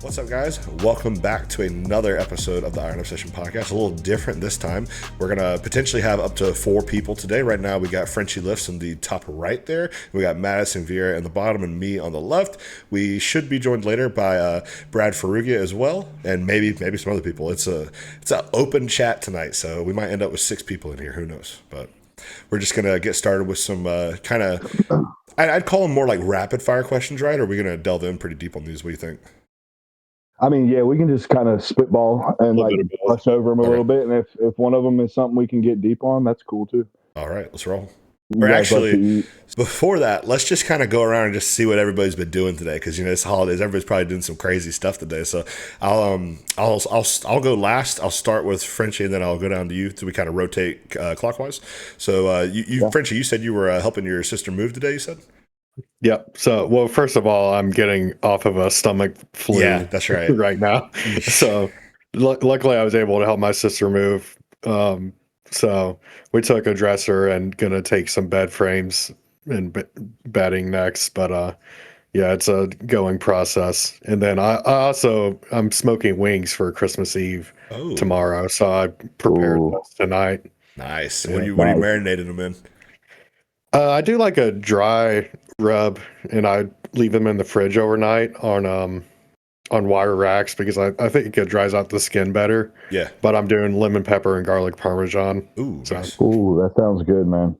What's up, guys? Welcome back to another episode of the Iron Obsession podcast. A little different this time. We're going to potentially have up to 4 people today. Right now, we got Frenchie lifts in the top right there. We got Madisyn Vieira in the bottom and me on the left. We should be joined later by Brad Ferrugia as well, and maybe some other people. It's an open chat tonight, so we might end up with 6 people in here. Who knows? But we're just going to get started with some kind of, I'd call them more like rapid fire questions, right? Or are we going to delve in pretty deep on these? What do you think? I mean, yeah, we can just kind of spitball and like brush over them a little bit, and if one of them is something we can get deep on, that's cool too. All right, let's roll. Or actually, before that, let's just kind of go around and just see what everybody's been doing today, because it's holidays. Everybody's probably doing some crazy stuff today. So I'll go last. I'll start with Frenchie, and then I'll go down to you. So we kind of rotate clockwise. So Frenchie, you said you were helping your sister move today. You said. Yep. So, well, first of all, I'm getting off of a stomach flu. Yeah, that's right. Right now. So, luckily, I was able to help my sister move. So we took a dresser and gonna take some bed frames and bedding next. But yeah, it's a going process. And then I'm smoking wings for Christmas Eve tomorrow. So I prepared those tonight. Nice. What are you marinating them in? I do like a dry rub, and I leave them in the fridge overnight on wire racks because I think it dries out the skin better. Yeah. But I'm doing lemon pepper and garlic parmesan. Ooh, so. Nice. Ooh, that sounds good, man.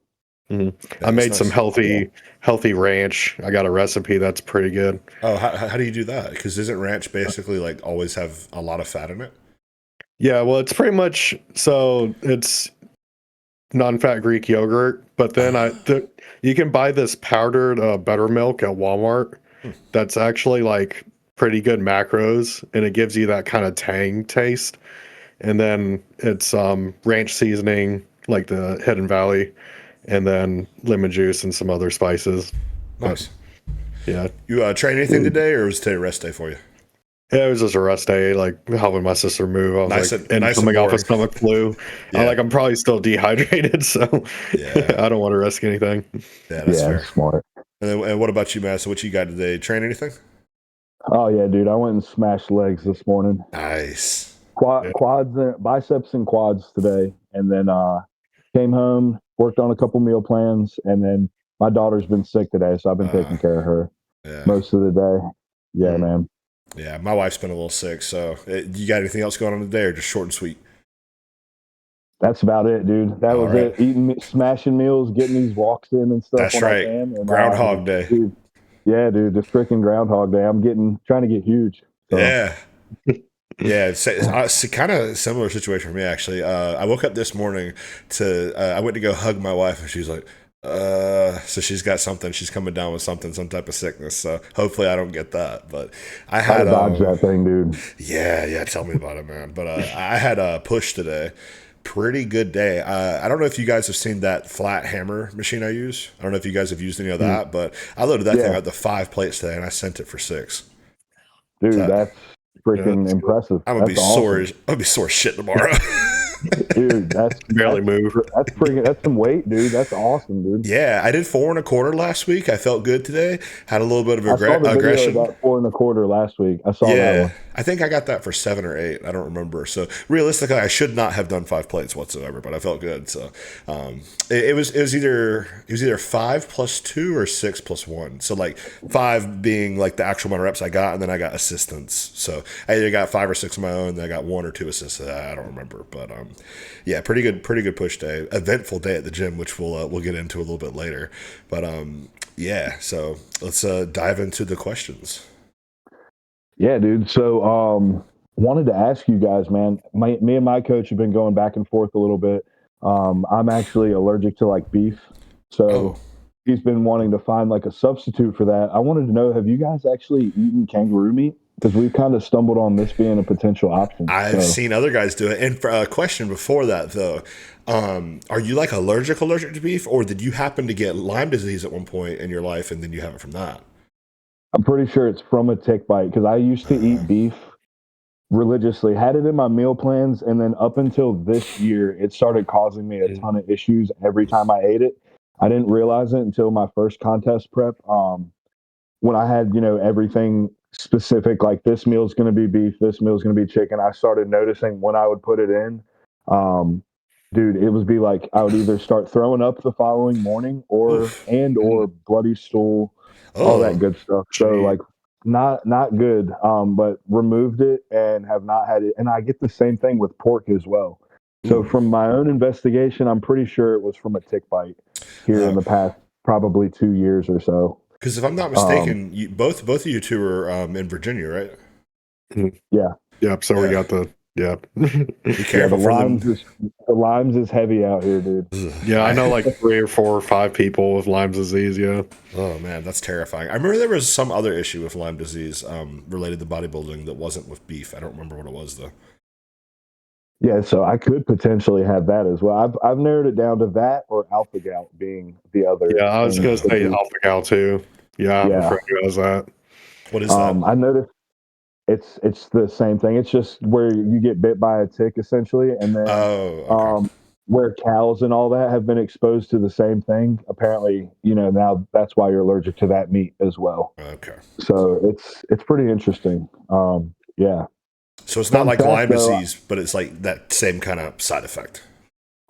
Mm-hmm. I made some healthy ranch. I got a recipe that's pretty good. Oh, how do you do that? Because doesn't ranch basically like always have a lot of fat in it? Yeah, well, it's pretty much it's non-fat Greek yogurt, but then you can buy this powdered buttermilk at Walmart. That's actually like pretty good macros, and it gives you that kind of tang taste. And then it's ranch seasoning, like the Hidden Valley, and then lemon juice and some other spices. Nice. But, yeah. You train anything today, or was today a rest day for you? Yeah, it was just a rest day, like helping my sister move. I was coming off a stomach flu. Yeah. I'm probably still dehydrated, so yeah. I don't want to risk anything. Yeah, that's fair. Smart. And what about you, Matt? So what you got today? Train anything? Oh yeah, dude. I went and smashed legs this morning. Nice. Quads, biceps and quads today, and then came home, worked on a couple meal plans, and then my daughter's been sick today, so I've been taking care of her most of the day. Yeah, man. Yeah, my wife's been a little sick, so you got anything else going on today, or just short and sweet? That's about it, dude. That was it. Eating, smashing meals, getting these walks in and stuff. That's right. Groundhog Day. Dude, yeah, dude, the freaking Groundhog Day. I'm trying to get huge. So. Yeah. Yeah, it's kind of similar situation for me, actually. I woke up this morning I went to go hug my wife, and she's like, so she's got something. She's coming down with some type of sickness. So hopefully I don't get that. But I had dodge that thing, dude. Yeah. Tell me about it, man. But I had a push today. Pretty good day. I don't know if you guys have seen that flat hammer machine I use. I don't know if you guys have used any of that, but I loaded that thing up to 5 plates today, and I sent it for 6. Dude, that's freaking impressive. I'm gonna be sore. I'm gonna be sore shit tomorrow. Dude, that's barely move. That's some weight, dude. That's awesome, dude. Yeah, I did 4 1/4 last week. I felt good today. Had a little bit of aggression. I saw 4 1/4 last week. I saw that one. I think I got that for 7 or 8. I don't remember. So realistically, I should not have done 5 plates whatsoever, but I felt good. So it was either 5 plus 2 or 6 plus 1. So like 5 being like the actual amount of reps I got, and then I got assistance. So I either got 5 or 6 of my own, then I got 1 or 2 assists. I don't remember, but yeah, pretty good push day. Eventful day at the gym, which we'll get into a little bit later. But yeah, so let's dive into the questions. Yeah, dude. So wanted to ask you guys, man. Me and my coach have been going back and forth a little bit. I'm actually allergic to like beef, so he's been wanting to find like a substitute for that. I wanted to know, have you guys actually eaten kangaroo meat? Because we've kind of stumbled on this being a potential option. I've seen other guys do it. And for a question before that, though, are you like allergic to beef, or did you happen to get Lyme disease at one point in your life and then you have it from that? I'm pretty sure it's from a tick bite, because I used to eat beef religiously, had it in my meal plans, and then up until this year, it started causing me a ton of issues every time I ate it. I didn't realize it until my first contest prep. When I had, everything specific, like this meal's going to be beef, this meal's going to be chicken. I started noticing when I would put it in, um, dude, it would be like I would either start throwing up the following morning Oof. or bloody stool, all that Oh, good stuff. So Gee. like not good. But removed it and have not had it. And I get the same thing with pork as well. So ooh. from my own investigation, I'm pretty sure it was from a tick bite here in the past probably 2 years or so. Because if I'm not Um, mistaken, both of you two are in Virginia, right? yeah, Yep. So we Yeah. got the Be yeah. careful for them. The limes is heavy out here, dude. yeah. I know like 3 or 4 or 5 people with Lyme disease. Yeah. Oh man, that's terrifying. I remember there was some other issue with Lyme disease related to bodybuilding that wasn't with beef. I don't remember what it was though. Yeah, so I could potentially have that as well. I've narrowed it down to that or alpha gout being the other Yeah. I was thing. gonna say alpha gal too. Yeah. I have a Yeah, friend who has that. What is that? I noticed it's the same thing. It's just where you get bit by a tick essentially, and then Oh, okay. um, where cows and all that have been exposed to the same thing. Apparently, now that's why you're allergic to that meat as well. Okay. So it's pretty interesting. Yeah. So it's not Fun like fact Lyme though, disease, but it's like that same kind of side effect.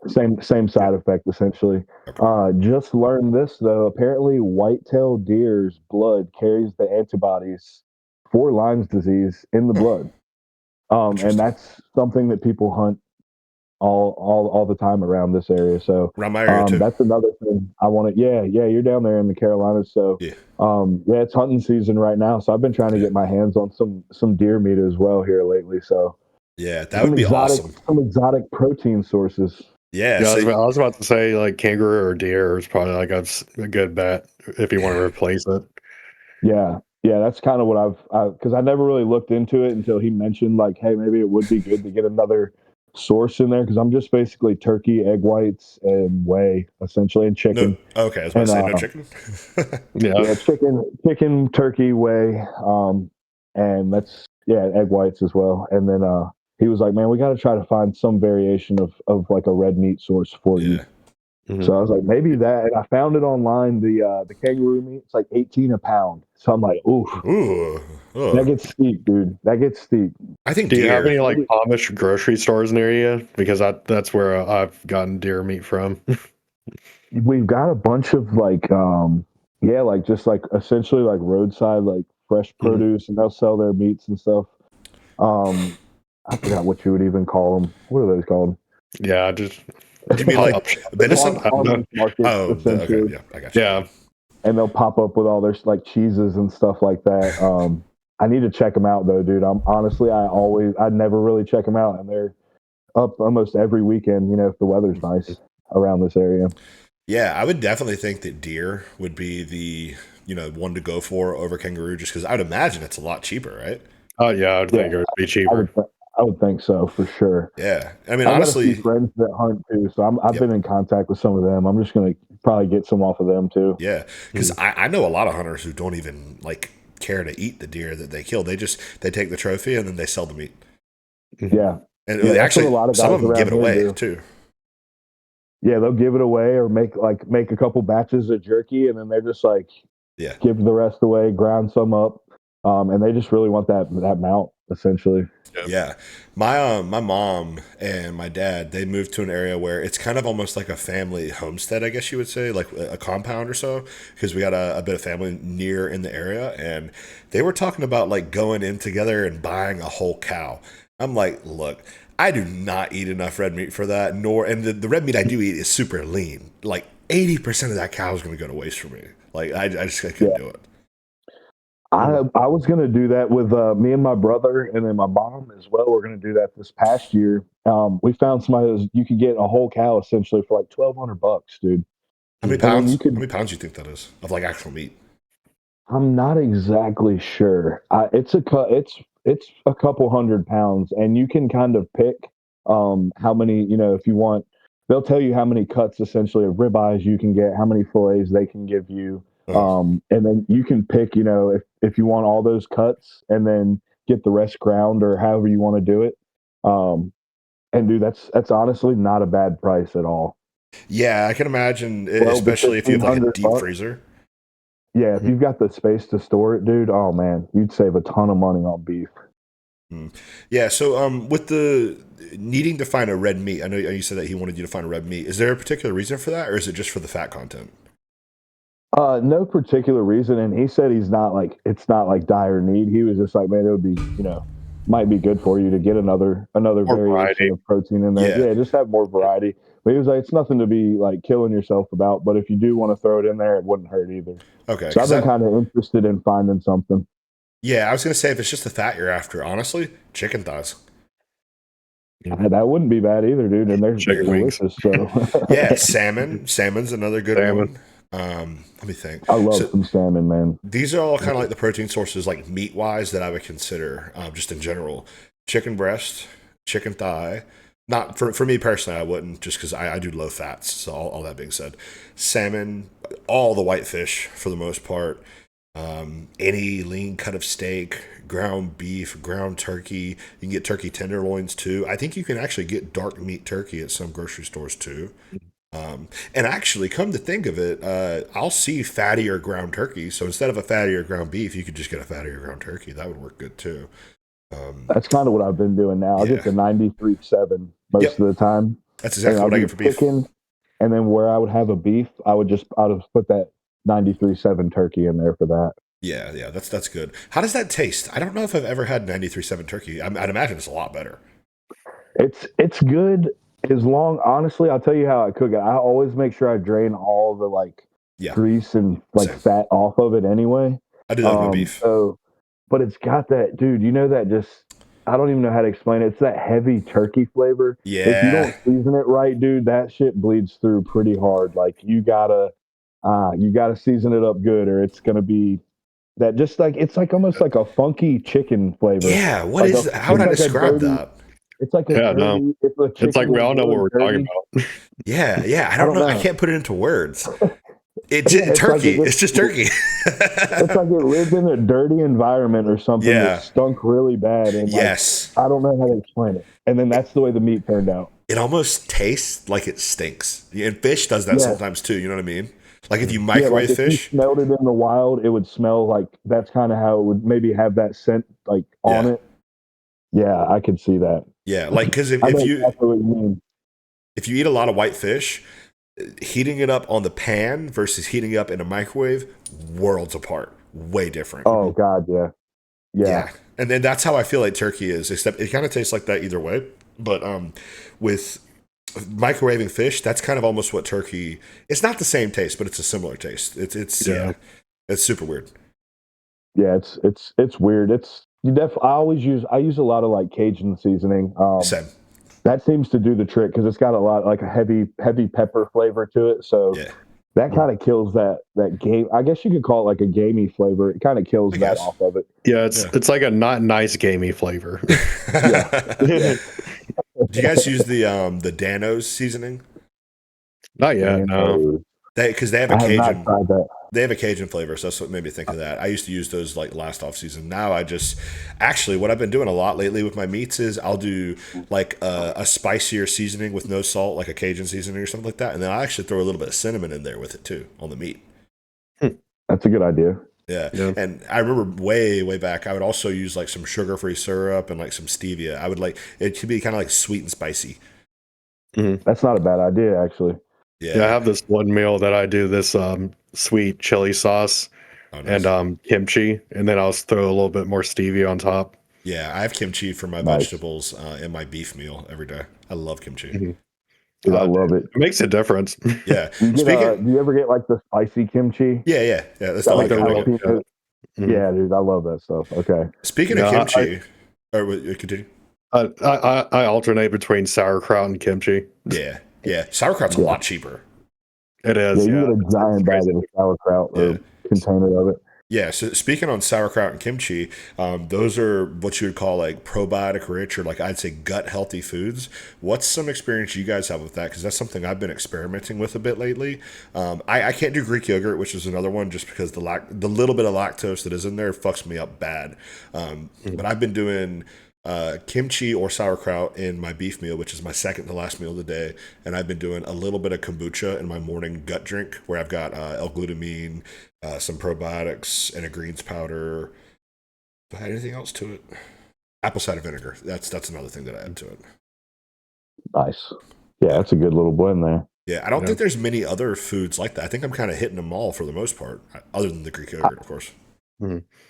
same side effect essentially. Okay. Just learned this though. Apparently, white-tailed deer's blood carries the antibodies for Lyme's disease in the Huh. blood, and Interesting. that's something that people hunt all the time around this area. So Around my area too. that's another thing I want to. Yeah, you're down there in the Carolinas, so Yeah. yeah, it's hunting season right now. So I've been trying to Yeah. get my hands on some deer meat as well here lately. So Yeah, that would be awesome. some exotic protein sources. Yeah. Yeah. So I was about to say like kangaroo or deer is probably like a good bet if you want to yeah. replace it. Yeah. Yeah, that's kind of what because I never really looked into it until he mentioned like, hey, maybe it would be good to get another source in there because I'm just basically turkey, egg whites, and whey essentially, and No. chicken, Okay, I was about to and say no chicken. Yeah. yeah, chicken, turkey, whey, and that's yeah, egg whites as well. And then he was like, man, we got to try to find some variation of like a red meat source for you. Yeah. So Mhm. I was like, maybe that. And I found it online. The kangaroo meat, it's like 18 a pound. So I'm like, ooh, Ooh. that Oh. gets steep, dude. That gets steep. I think Do you have deer. any like Maybe Amish grocery stores near you? Because that's where I've gotten deer meat from. we've got a bunch of like, yeah, like just like essentially like roadside, like fresh Mhm. produce, and they'll sell their meats and stuff. Um, I forgot what you would even call them. What are those called? Yeah, I just Do you mean probably like upshot. venison? I don't know. Farmers markets Oh, okay. essentially, Yeah, I got you. Yeah, and they'll pop up with all their like cheeses and stuff like that. I need to check them out though, dude. I'm honestly, I never really check them out, and they're up almost every weekend. If the weather's nice around this area. Yeah, I would definitely think that deer would be the one to go for over kangaroo, just because I'd imagine it's a lot cheaper, right? oh yeah, I'd Yeah, think it would be I cheaper. would, I would think so for sure. Yeah, I mean I got a few honestly, friends that hunt too, so I've yep, been in contact with some of them. I'm just gonna probably get some off of them too. yeah, because Mhm. I know a lot of hunters who don't even like care to eat the deer that they kill. They take the trophy and then they sell the meat, Mhm. Yeah, and yeah, that's what a actually lot of some guys of them give around it here away do. too. Yeah, they'll give it away or make a couple batches of jerky, and then they're just like Yeah. give the rest away, grind some up, and they just really want that mount essentially. Yeah. Yeah, my mom and my dad, they moved to an area where it's kind of almost like a family homestead, I guess you would say, like a compound or so, because we got a bit of family near in the area, and they were talking about like going in together and buying a whole cow. I'm like, look, I do not eat enough red meat for that, nor and the red meat I do eat is super lean. Like 80% of that cow is going to go to waste for me. Like I couldn't Yeah, do it. I was gonna do that with me and my brother, and then my mom as well. We're gonna do that this past year. We found somebody you could get a whole cow essentially for like $1,200, dude. How many And then pounds? you How could. many pounds do you think that is of like actual meat? I'm not exactly sure. It's a couple 100 pounds, and you can kind of pick how many. If you want, they'll tell you how many cuts essentially of ribeyes you can get, how many fillets they can give you, Oh, and then you can pick. If you want all those cuts, and then get the rest ground or however you want to do it. Um, and dude, that's honestly not a bad price at all. yeah, I can imagine, 12 to especially if you have like a 1,500 deep bucks. freezer. Yeah, if you've got the space to store it, dude, oh man, you'd save a ton of money on beef. Mm. Yeah. So, with the needing to find a red meat, I know you said that he wanted you to find a red meat. Is there a particular reason for that, or is it just for the fat content? No particular reason, and he said it's not like dire need. He was just like, man, it would be, might be good for you to get another More variation variety. of protein in there. Yeah. Yeah, just have more variety. But he was like, it's nothing to be like killing yourself about. But if you do want to throw it in there, it wouldn't hurt either. Okay. So I've Because been kind of interested in finding something. yeah, I was gonna say if it's just the fat you're after, honestly, chicken thighs. That wouldn't be bad either, dude. And they're Chicken wings. delicious. So Yeah, salmon. Salmon's another good Salmon. one. Let me think. I love So some salmon, man. these are all kind of like the protein sources, like meat wise, that I would consider, just in general. Chicken breast, chicken thigh. Not for me personally, I wouldn't, just because I do low fats. So all that being said, salmon, all the whitefish for the most part. Any lean cut of steak, ground beef, ground turkey. You can get turkey tenderloins too. I think you can actually get dark meat turkey at some grocery stores too. And actually, come to think of it, I'll see fattier ground turkey. So instead of a fattier ground beef, you could just get a fattier ground turkey. That would work good too. That's kind of what I've been doing now. I Yeah. get the 93.7 most Yep. of the time. That's And exactly I'll what I do get for beef. chicken, and then where I would have a beef, I would put that 93.7 turkey in there for that. Yeah, that's good. How does that taste? I don't know if I've ever had 93.7 turkey. I'd imagine it's a lot better. It's good as long. Honestly, I'll tell you how I cook it. I always make sure I drain all the like Yeah, grease and like same. fat off of it anyway. I do that with my beef. So, but it's got that, dude. You know that just I don't even know how to explain it. It's that heavy turkey flavor. If you don't Yeah, season it right, dude, that shit bleeds through pretty hard. Like you gotta season it up good, or it's gonna be that just like it's like almost like a funky chicken flavor. yeah. What Like is? How would I like a describe dirty. that? It's like a Yeah, no. dirty. If a It's like chicken we was all know what really we're talking dirty, about. Yeah. I I don't don't know. I know. can't put it into words. Yeah, it's like Turkey. It's just turkey. it's like it lived in a dirty environment or something that Yeah. stunk really bad, and like Yes. I don't know how to explain it. And then that's the way the meat turned out. It almost tastes like it stinks. And fish does that Yeah, sometimes too. You know what I mean? Like if you yeah. Like microwave if you fish. smelled it in the wild, it would smell like that's kind of how it would maybe have that scent like on Yeah. it. Yeah, I could see that. Yeah. Like because I know exactly what you mean. if you eat a lot of white fish, heating it up on the pan versus heating it up in a microwave, worlds apart. Way different. Oh God, yeah, yeah. Yeah. And then that's how I feel like turkey is, except it kind of tastes like that either way. But with microwaving fish, that's kind of almost what turkey. It's not the same taste, but it's a similar taste. Yeah, it's super weird. Yeah, it's weird. I use a lot of like Cajun seasoning. Same. That seems to do the trick because it's got a lot like a heavy pepper flavor to it. So Yeah, that kind of kills that game. I guess you could call it like a gamey flavor. It kind of kills I that guess. off of it. Yeah, Yeah. it's like a not nice gamey flavor. Yeah, yeah. Do you guys use the Danos seasoning? Not yet, no. Because they have a I have not Cajun. tried that. They have a Cajun flavor, so that's what made me think of that. I used to use those like last off season. Now I just actually what I've been doing a lot lately with my meats is I'll do like a spicier seasoning with no salt, like a Cajun seasoning or something like that, and then I actually throw a little bit of cinnamon in there with it too on the meat. That's a good idea. Yeah. Yeah. And I remember way back, I would also use like some sugar-free syrup and like some stevia. I would like it to be kind of like sweet and spicy. That's not a bad idea, actually. Yeah, I have this one meal that I do this sweet chili sauce Oh, nice. and kimchi, and then I'll throw a little bit more stevia on top. Yeah, I have kimchi for my Nice. vegetables in my beef meal every day. I love kimchi. Mhm. Dude, I love it. It makes a difference. Yeah. Do Speaking, you ever get like the spicy kimchi? yeah. That's Got, all like you the got. real- jalapeno. Mhm. Yeah, dude, I love that stuff. Okay. Speaking of Yeah, kimchi, or continue. I alternate between sauerkraut and kimchi. Yeah. Sauerkraut's a Yeah. lot cheaper. It Yeah, is. you Yeah, get a giant bag crazy. of sauerkraut Yeah. or container of it. Yeah, so speaking on sauerkraut and kimchi, those are what you would call like probiotic rich or like I'd say gut healthy foods. What's some experience you guys have with that? Because that's something I've been experimenting with a bit lately. I can't do Greek yogurt, which is another one, just because the little bit of lactose that is in there fucks me up bad. But I've been doing kimchi or sauerkraut in my beef meal, which is my second to last meal of the day. And I've been doing a little bit of kombucha in my morning gut drink, where I've got L-glutamine, some probiotics, and a greens powder. Do I add anything else to it? Apple cider vinegar. That's another thing that I add to it. Nice. Yeah, that's a good little blend there. Yeah, I don't think there's many other foods like that. I think I'm kind of hitting them all for the most part, other than the Greek yogurt, of course.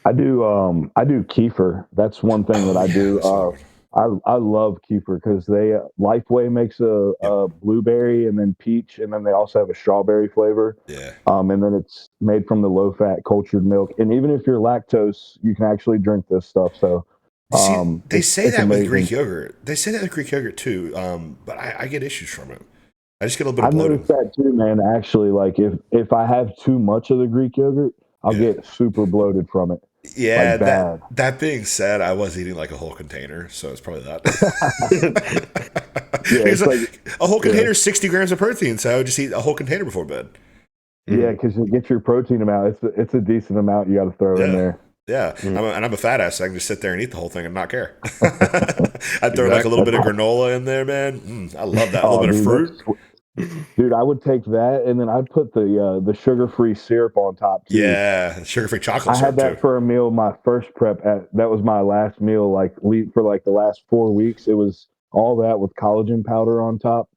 I do kefir. That's one thing that I do. I love kefir because they Lifeway makes a blueberry and then peach, and then they also have a strawberry flavor. Yeah. And then it's made from the low fat cultured milk. And even if you're lactose, you can actually drink this stuff. So they say that amazing. with Greek yogurt. They say that with Greek yogurt too. But I get issues from it. I just get a little bit of I've bloating. noticed that too, man. Actually, like if I have too much of the Greek yogurt, I'll get super bloated from it. Yeah, like bad. That being said, I was eating like a whole container, so it's probably that. It's like a whole container, 60 grams of protein, so I would just eat a whole container before bed. Yeah, because you get your protein amount. It's a decent amount you got to throw in there. Yeah, I'm a fat ass, so I can just sit there and eat the whole thing and not care. I'd throw like a little bit of granola in there, man. I love that. A little bit of fruit. Dude, I would take that and then I'd put the sugar-free syrup on top too. Yeah, sugar-free chocolate syrup. I had that too. for a meal. My first prep that was my last meal. Like for like the last 4 weeks, it was all that with collagen powder on top.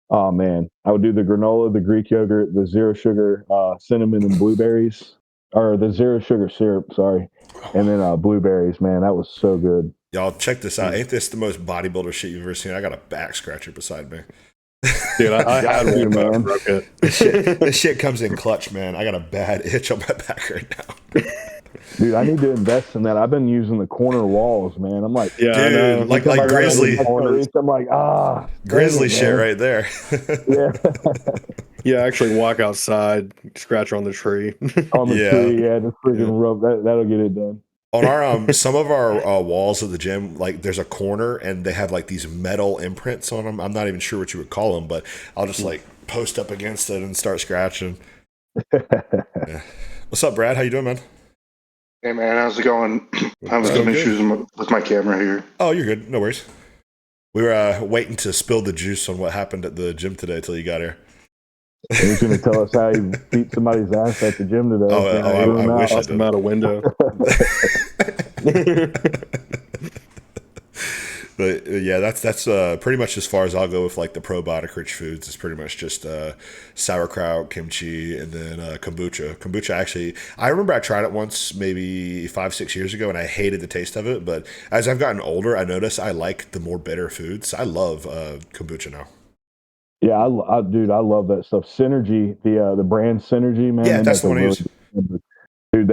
Oh man, I would do the granola, the Greek yogurt, the zero sugar, cinnamon and blueberries, or the zero sugar syrup. Sorry, and then blueberries. Man, that was so good. Y'all check this out. Ain't this the most bodybuilder shit you've ever seen? I got a back scratcher beside me. Dude, I had one, man. Broke it. This shit comes in clutch, man. I got a bad itch on my back right now. Dude, I need to invest in that. I've been using the corner walls, man. I'm like, dude, like grizzly. I'm like, grizzly shit right there. Yeah. Actually walk outside, scratch on the tree. On the tree, just freaking rub. That'll get it done. On our some of our walls of the gym, like there's a corner and they have like these metal imprints on them. I'm not even sure what you would call them, but I'll just like post up against it and start scratching. What's up, Brad? How you doing, man? Hey man, how's it going? Having some issues with my camera here. Oh, you're good. No worries. We were waiting to spill the juice on what happened at the gym today till you got here. He's going to tell us how he beat somebody's ass at the gym today. I wish I did. Him out a window. But yeah, that's pretty much as far as I'll go with like the probiotic rich foods. It's pretty much just sauerkraut, kimchi, and then kombucha. Kombucha, actually, I remember I tried it once maybe 5-6 years ago and I hated the taste of it. But as I've gotten older, I notice I like the more bitter foods. I love kombucha now. Yeah, dude, I love that stuff. Synergy, the brand Synergy, man. Yeah, that's the one I use. Dude,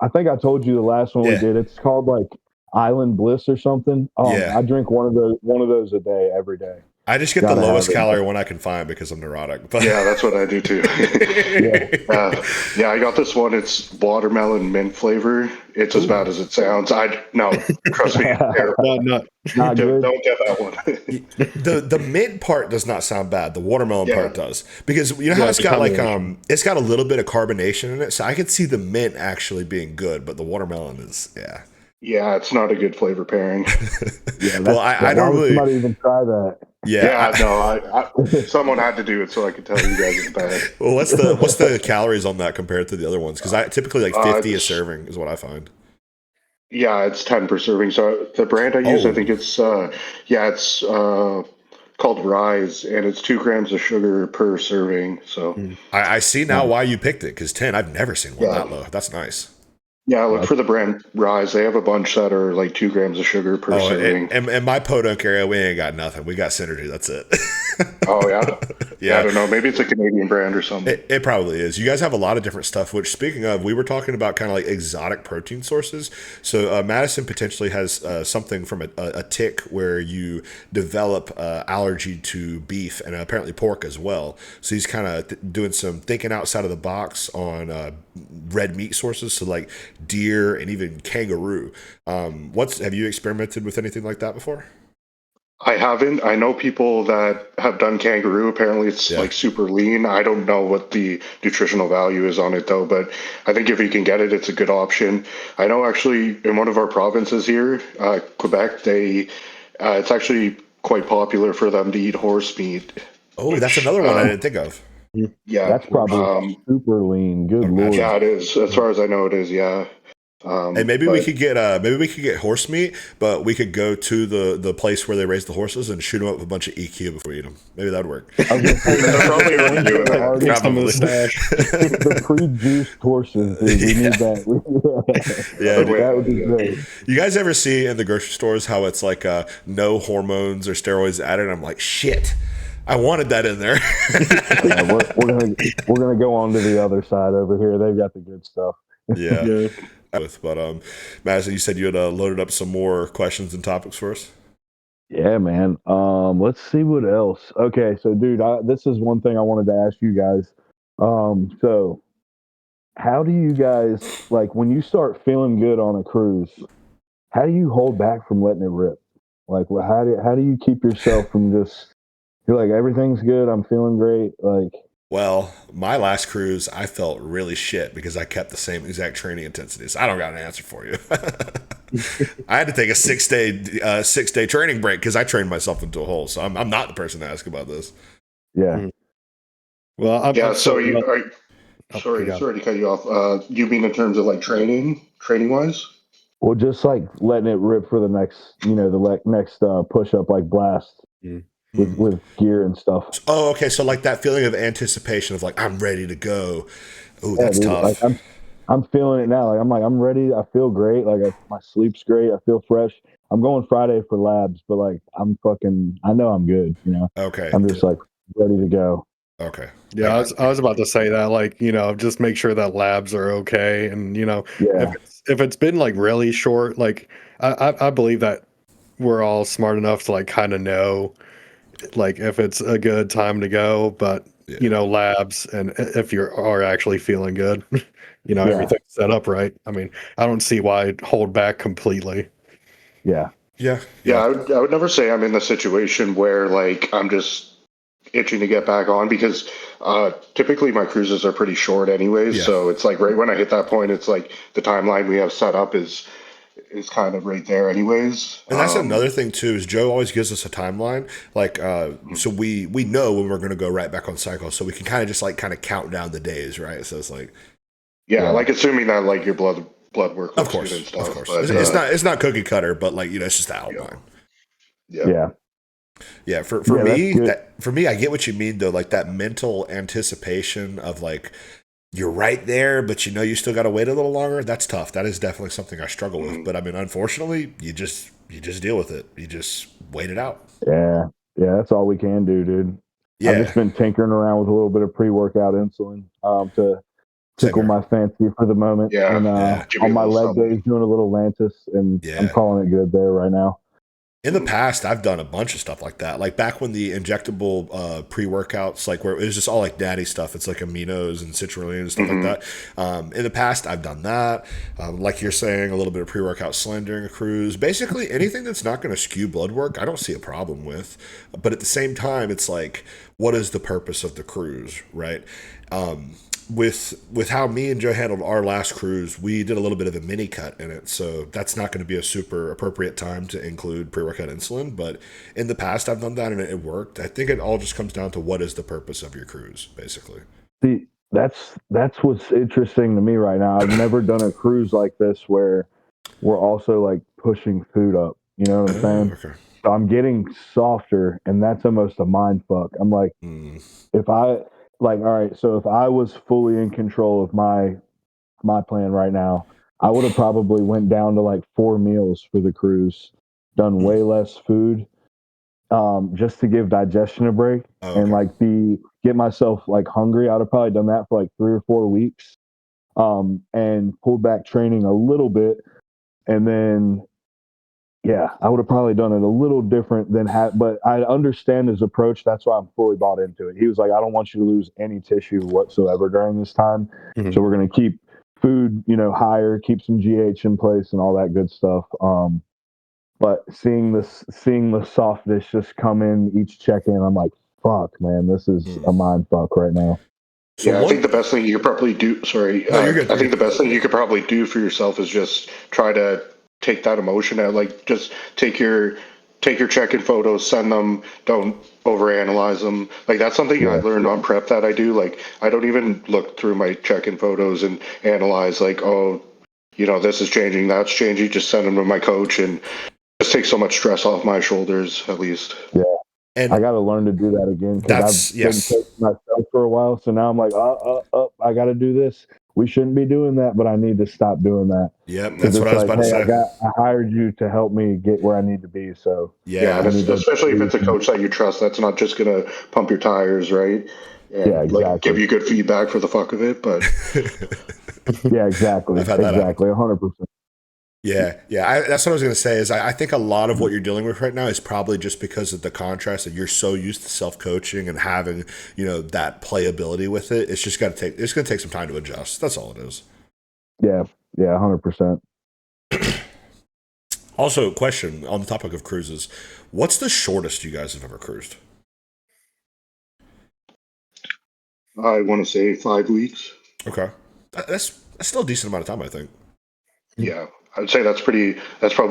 I think I told you the last one we did. It's called like Island Bliss or something. I drink one of those a day every day. I just get the lowest calorie one I can find because I'm neurotic. But yeah, that's what I do too. I got this one. It's watermelon mint flavor. It's as bad as it sounds. Trust me. Not good. Don't get that one. The mint part does not sound bad. The watermelon part does, because you know how it's got like it's got a little bit of carbonation in it. So I could see the mint actually being good, but the watermelon is Yeah, it's not a good flavor pairing. Well, I don't really. Somebody even try that. Someone had to do it so I could tell you guys it's bad. Well, what's the calories on that compared to the other ones? Because I typically like 50 a serving is what I find. Yeah, it's 10 per serving. So the brand I use, I think it's called Rise, and it's 2 grams of sugar per serving. So I see now why you picked it, because 10, I've never seen one that low. That's nice. Yeah, look for the brand Rise. They have a bunch that are like 2 grams of sugar per serving. And my podunk area, we ain't got nothing. We got Synergy. That's it. Oh, yeah. I don't know. Maybe it's a Canadian brand or something. It probably is. You guys have a lot of different stuff, which, speaking of, we were talking about kind of like exotic protein sources. So Madisyn potentially has something from a tick where you develop allergy to beef and apparently pork as well. So he's kind of doing some thinking outside of the box on red meat sources, so like deer and even kangaroo. Have you experimented with anything like that before? I haven't. I know people that have done kangaroo. Apparently, it's like super lean. I don't know what the nutritional value is on it though, but I think if you can get it, it's a good option. I know actually in one of our provinces here, Quebec, it's actually quite popular for them to eat horse meat. Oh, that's another one I didn't think of. Yeah, That's probably super lean. Good lord. yeah, it is. As far as I know, it is. Yeah. And maybe we could get horse meat, but we could go to the place where they raise the horses and shoot them up with a bunch of EQ before we eat them. Maybe that'd work. They're probably already doing that. Probably. The pre-juiced horses, dude. We need that. Yeah, that would be great. You guys ever see in the grocery stores how it's like no hormones or steroids added? I'm like, shit. I wanted that in there. Yeah, we're gonna go on to the other side over here. They've got the good stuff. Yeah. But Madisyn, you said you had loaded up some more questions and topics for us. Yeah, man. Let's see what else. Okay, so dude, this is one thing I wanted to ask you guys. So how do you guys, like, when you start feeling good on a cruise, how do you hold back from letting it rip? Like, how do you keep yourself from just, you're like, everything's good, I'm feeling great, like. Well, my last cruise, I felt really shit because I kept the same exact training intensities. I don't got an answer for you. I had to take a 6-day training break because I trained myself into a hole. So I'm not the person to ask about this. Yeah. Well, sorry to cut you off. You mean in terms of like training wise? Well, just like letting it rip for the next, the next push up, like blast. With gear and stuff. Oh, okay. So like that feeling of anticipation of like, I'm ready to go. Oh, that's tough. Like, I'm feeling it now. Like I'm ready. I feel great. Like my sleep's great. I feel fresh. I'm going Friday for labs, but like I know I'm good. Okay. I'm just like ready to go. Okay. Yeah, I was about to say that, like, just make sure that labs are okay. And, if it's been like really short, like I believe that we're all smart enough to like kind of know like if it's a good time to go, but labs, and if you are actually feeling good, everything's set up right. I mean, I don't see why I'd hold back completely. Yeah. I would never say I'm in the situation where like I'm just itching to get back on, because typically my cruises are pretty short anyways. So it's like right when I hit that point, it's like the timeline we have set up is kind of right there anyways. And that's another thing too, is Joe always gives us a timeline. Like, so we know when we're going to go right back on cycle, so we can kind of just like count down the days, right? So it's like, like assuming that like your blood work of course, good and stuff. Of course. But, it's not cookie cutter, but like, it's just the outline. Yeah. For me, I get what you mean though. Like that mental anticipation of like, you're right there, but you still got to wait a little longer. That's tough. That is definitely something I struggle with. But I mean, unfortunately, you just deal with it. You just wait it out. Yeah, that's all we can do, dude. Yeah. I've just been tinkering around with a little bit of pre-workout insulin to tickle my fancy for the moment. And on my leg days, doing a little Lantus, and I'm calling it good there right now. In the past, I've done a bunch of stuff like that. Like back when the injectable pre-workouts, like where it was just all like daddy stuff. It's like aminos and citrulline and stuff like that. In the past, I've done that. Like you're saying, a little bit of pre-workout slim during a cruise. Basically, anything that's not going to skew blood work, I don't see a problem with. But at the same time, it's like, what is the purpose of the cruise, right? With how me and Joe handled our last cruise, we did a little bit of a mini cut in it, so that's not going to be a super appropriate time to include pre-workout insulin. But in the past, I've done that and it worked. I think it all just comes down to what is the purpose of your cruise, basically. See, that's what's interesting to me right now. I've never done a cruise like this where we're also like pushing food up. You know what I'm saying? Okay. So I'm getting softer, and that's almost a mind fuck. I'm like, if I. Like, all right, so if I was fully in control of my plan right now, I would have probably went down to like 4 meals for the cruise, done way less food, just to give digestion a break and like get myself like hungry. I would have probably done that for like 3 or 4 weeks, and pulled back training a little bit, and then I would have probably done it a little different than but I understand his approach. That's why I'm fully bought into it. He was like, I don't want you to lose any tissue whatsoever during this time. So we're going to keep food, higher, keep some GH in place and all that good stuff. but seeing the softness just come in each check-in, I'm like, fuck, man, this is a mind fuck right now. So I think the best thing you could probably do. Sorry, No, you're good. I think the best thing you could probably do for yourself is just try to take that emotion out. Like, just take your check-in photos, send them. Don't overanalyze them. Like, that's something I learned on prep that I do. Like, I don't even look through my check-in photos and analyze. Like, oh, this is changing, that's changing. Just send them to my coach and just take so much stress off my shoulders. At least. Yeah. And I got to learn to do that again because I've been coaching myself for a while. So now I'm like, I got to do this. We shouldn't be doing that, but I need to stop doing that. Yep, that's what I was about to say. I hired you to help me get where I need to be. So and especially if it's a coach that you trust, that's not just gonna pump your tires, right? And exactly. like give you good feedback for the fuck of it, but yeah, exactly, exactly, 100%. Yeah. That's what I was going to say. Is I think a lot of what you're dealing with right now is probably just because of the contrast that you're so used to self-coaching and having, that playability with it. It's just going to take some time to adjust. That's all it is. Yeah, 100%. Also, question on the topic of cruises: what's the shortest you guys have ever cruised? I want to say 5 weeks. Okay, that's still a decent amount of time, I think. Yeah, I'd say that's probably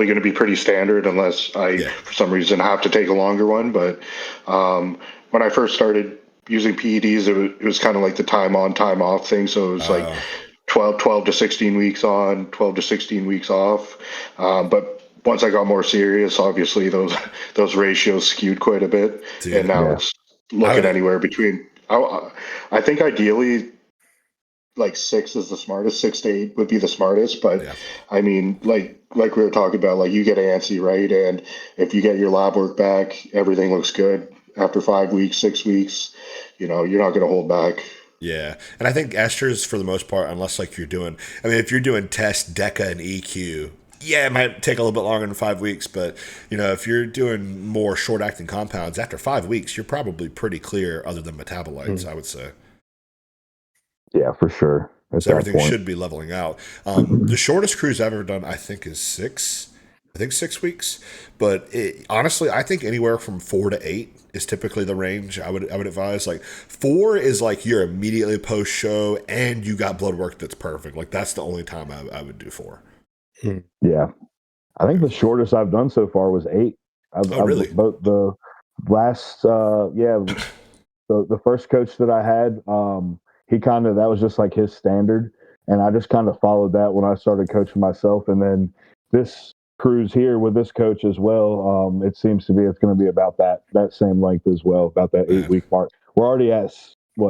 going to be pretty standard unless I, for some reason, have to take a longer one. But when I first started using PEDs, it was kind of like the time on, time off thing. So it was like 12 to 16 weeks on, 12 to 16 weeks off. But once I got more serious, obviously those ratios skewed quite a bit. Dude, and now it's looking anywhere between, I think ideally, like 6 is the smartest. 6 to 8 would be the smartest, but I mean, like we were talking about, like you get antsy, right? And if you get your lab work back, everything looks good after 5 weeks, 6 weeks. You're not going to hold back. Yeah, and I think esters for the most part, unless like if you're doing test, DECA, and EQ. Yeah, it might take a little bit longer than 5 weeks, but if you're doing more short-acting compounds, after 5 weeks, you're probably pretty clear, other than metabolites, I would say. Yeah, for sure. So everything should be leveling out. The shortest cruise I've ever done, I think, is 6. I think 6 weeks. But honestly, I think anywhere from 4 to 8 is typically the range I would advise. Like 4 is like you're immediately post show and you got blood work that's perfect. Like that's the only time I would do 4. Yeah, I think the shortest I've done so far was 8. Really? But the last, the first coach that I had, that was just like his standard, and I just kind of followed that when I started coaching myself. And then this cruise here with this coach as well, it seems to be it's going to be about that same length as well, about that 8-week mark. We're already at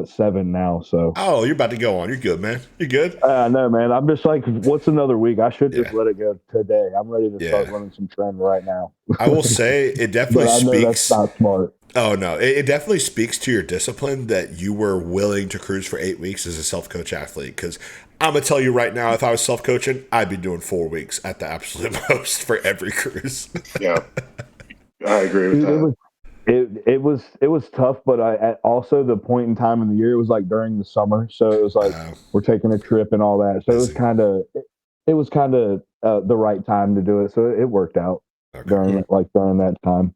7 now, so. Oh, you're about to go on. You're good, man. You're good. No, man. I'm just like, what's another week? I should just let it go today. I'm ready to start running some trend right now. I will say it definitely but I know speaks. That's not smart. Oh no, it definitely speaks to your discipline that you were willing to cruise for 8 weeks as a self-coach athlete. Because I'm gonna tell you right now, if I was self-coaching, I'd be doing 4 weeks at the absolute most for every cruise. Yeah, I agree with that. It was tough, but also the point in time in the year, it was like during the summer, so it was like we're taking a trip and all that. So it was kind of the right time to do it. So it worked out during that time.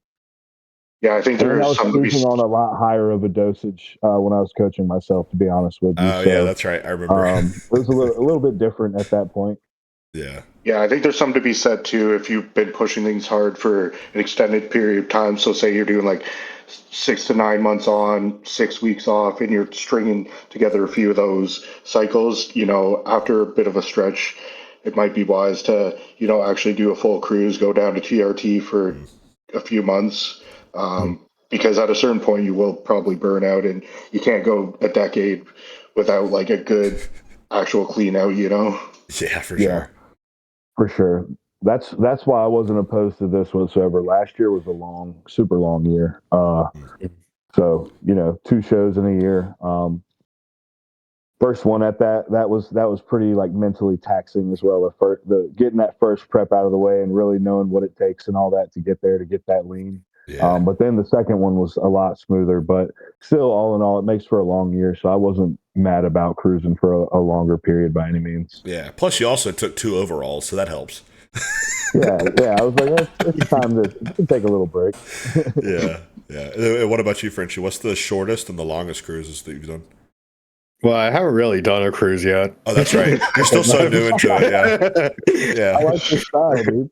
Yeah, I think I was cruising on a lot higher of a dosage when I was coaching myself, to be honest with you. Oh, yeah, that's right. I remember. It was a little bit different at that point. Yeah. Yeah, I think there's something to be said, too, if you've been pushing things hard for an extended period of time. So say you're doing like 6 to 9 months on, 6 weeks off, and you're stringing together a few of those cycles, after a bit of a stretch, it might be wise to, actually do a full cruise, go down to TRT for a few months. Because at a certain point you will probably burn out, and you can't go a decade without like a good actual clean out, Yeah, for sure. For sure. That's why I wasn't opposed to this whatsoever. Last year was a super long year. So 2 shows in a year. First one at that was pretty like mentally taxing as well. Getting that first prep out of the way and really knowing what it takes and all that to get there, to get that lean. Yeah. But then the second one was a lot smoother, but still, all in all, it makes for a long year. So I wasn't mad about cruising for a longer period by any means. Yeah. Plus, you also took 2 overalls, so that helps. Yeah. I was like, it's time to take a little break. Yeah, yeah. And what about you, Frenchie? What's the shortest and the longest cruises that you've done? Well, I haven't really done a cruise yet. Oh, that's right. You're still so new into it. Yeah, I yeah, like your style, dude.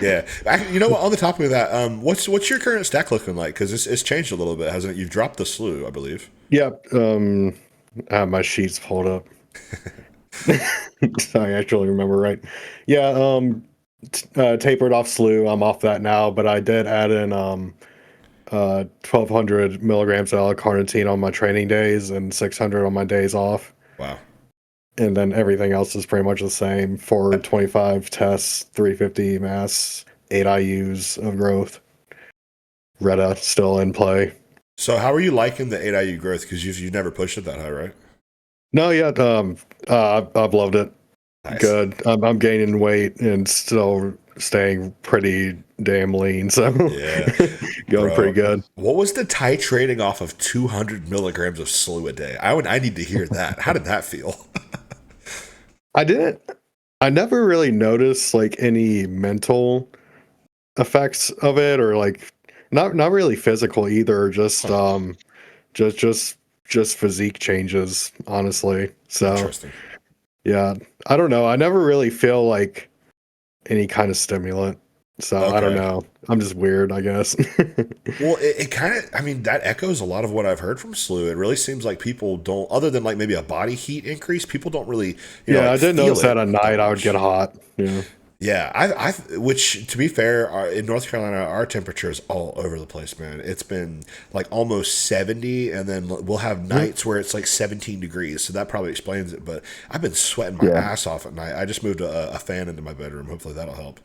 yeah. You know what? On the topic of that, what's your current stack looking like? Because it's changed a little bit, hasn't it? You've dropped the slew, I believe. Yep. I have my sheets pulled up. So I actually remember right. Yeah. Tapered off slew. I'm off that now, but I did add in 1,200 milligrams of L-carnitine on my training days and 600 on my days off. Wow. And then everything else is pretty much the same. 425 tests, 350 mass, 8 IUs of growth. Retta still in play. So how are you liking the 8 IU growth? Because you've never pushed it that high, right? No, yeah, I've loved it. Nice. Good. I'm gaining weight and still staying pretty damn lean. So Yeah. going pretty good. What was the titrating off of 200 milligrams of slew a day? I need to hear that. How did that feel? I never really noticed like any mental effects of it, or like not really physical either, just just physique changes, honestly. So Interesting. yeah, I don't know. I never really feel like any kind of stimulant. So I don't Okay. know. I'm just weird, I guess. Well, it kind of, I mean, that echoes a lot of what I've heard from slew. It really seems like people don't, other than like maybe a body heat increase, people don't really, Yeah, like, I did feel notice it that at night I would much. get hot. Yeah. Yeah, which to be fair, in North Carolina, our temperature is all over the place, man. It's been like almost 70, and then we'll have nights where it's like 17 degrees. So that probably explains it. But I've been sweating my Yeah. ass off at night. I just moved a fan into my bedroom. Hopefully that'll help.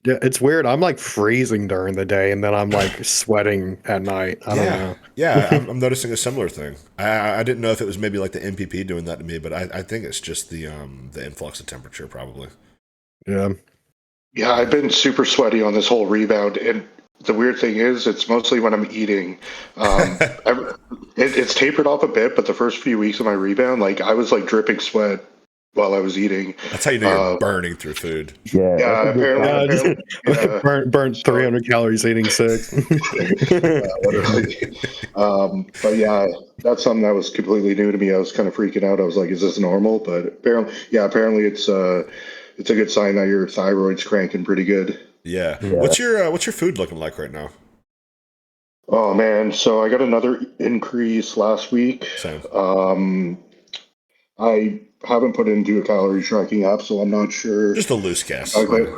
Yeah, it's weird. I'm like freezing during the day and then I'm like sweating at night. I don't know. Yeah, I'm noticing a similar thing. I didn't know if it was maybe like the MPP doing that to me, but I think it's just the influx of temperature probably. Yeah. Yeah, I've been super sweaty on this whole rebound, and the weird thing is, it's mostly when I'm eating. It's tapered off a bit, but the first few weeks of my rebound, like I was like dripping sweat while I was eating. That's how you know you're burning through food. Yeah, Yeah, that's a good apparently, sign. yeah, burnt 300 calories eating 6. literally. But yeah, that's something that was completely new to me. I was kind of freaking out. I was like, "Is this normal?" But apparently it's a good sign that your thyroid's cranking pretty good. Yeah. Yeah. What's your food looking like right now? Oh man, so I got another increase last week. Same. I haven't put into a calorie tracking app, so I'm not sure. Just a loose guess. Okay.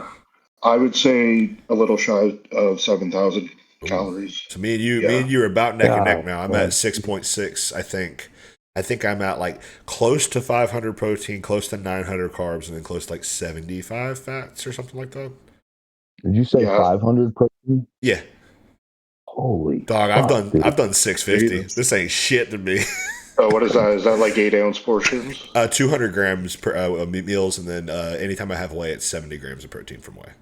I would say a little shy of 7,000 Ooh. calories. So me and Yeah. you are about neck and neck God, now. I'm man. at 6.6, I think. I think I'm at like close to 500 protein, close to 900 carbs, and then close to like 75 fats or something like that. Did you say Yeah. 500 protein? Yeah, Holy dog. fuck, dude. I've done 650. Jesus. This ain't shit to me. So what is that? Is that like 8-ounce portions? 200 grams per meals, and then anytime I have whey, it's 70 grams of protein from whey.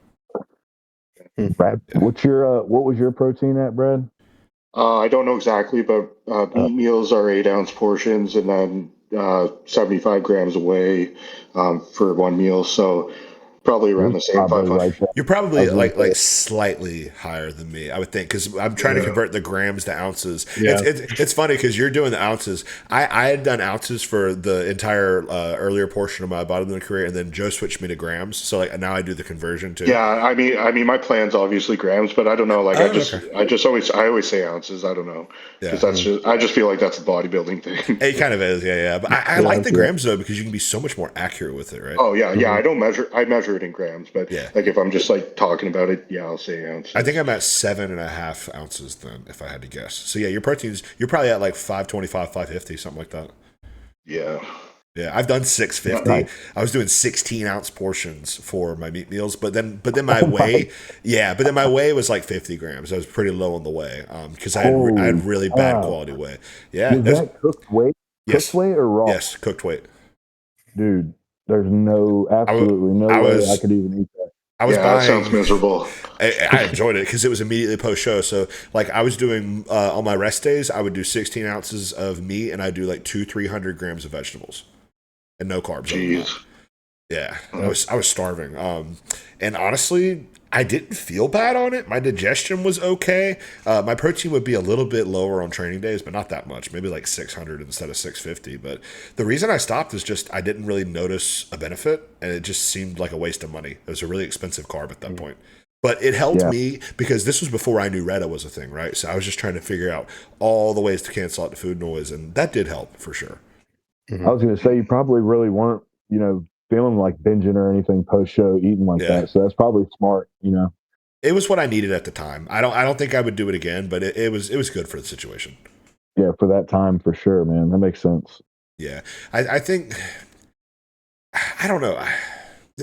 Brad, what was your protein at, Brad? I don't know exactly, but meat meals are 8-ounce portions, and then 75 grams away for one meal. So probably around the same Probably 500. right there. You're probably I was gonna like slightly higher than me, I would think, because I'm trying to convert the grams to ounces. Yeah. It's funny because you're doing the ounces. I had done ounces for the entire earlier portion of my bodybuilding career, and then Joe switched me to grams. So like now I do the conversion too. Yeah, I mean, my plan's obviously grams, but I don't know. Like, I always say ounces. I don't know, because I just feel like that's a bodybuilding thing. It kind of is, yeah. But I like the grams though because you can be so much more accurate with it, right? Oh yeah. I measure it in grams, but Yeah. like if I'm just like talking about it, yeah, I'll say ounces. I think I'm at 7.5 ounces then, if I had to guess. So yeah, your protein's you're probably at like 525, 550, something like that. Yeah. Yeah, I've done 650. Right. I was doing 16-ounce portions for my meat meals, but then my whey, but then my whey was like 50 grams. I was pretty low on the whey because I had really bad quality whey. Yeah, Was that cooked weight? Yes. Cooked weight or raw? Yes, cooked weight. Dude, there's absolutely no way I could even eat that. I was That buying. sounds miserable. I enjoyed it because it was immediately post show. So like I was doing on my rest days, I would do 16 ounces of meat and I do like 300 grams of vegetables and no carbs. Jeez. Yeah, I was starving. And honestly, I didn't feel bad on it. My digestion was okay. My protein would be a little bit lower on training days, but not that much. Maybe like 600 instead of 650. But the reason I stopped is just I didn't really notice a benefit, and it just seemed like a waste of money. It was a really expensive carb at that point. But it helped me because this was before I knew Retta was a thing, right? So I was just trying to figure out all the ways to cancel out the food noise, and that did help for sure. I was going to say, you probably really weren't, feeling like binging or anything post show eating like that. So that's probably smart, It was what I needed at the time. I don't think I would do it again, but it was good for the situation. Yeah, for that time for sure, man. That makes sense. Yeah. I think I don't know.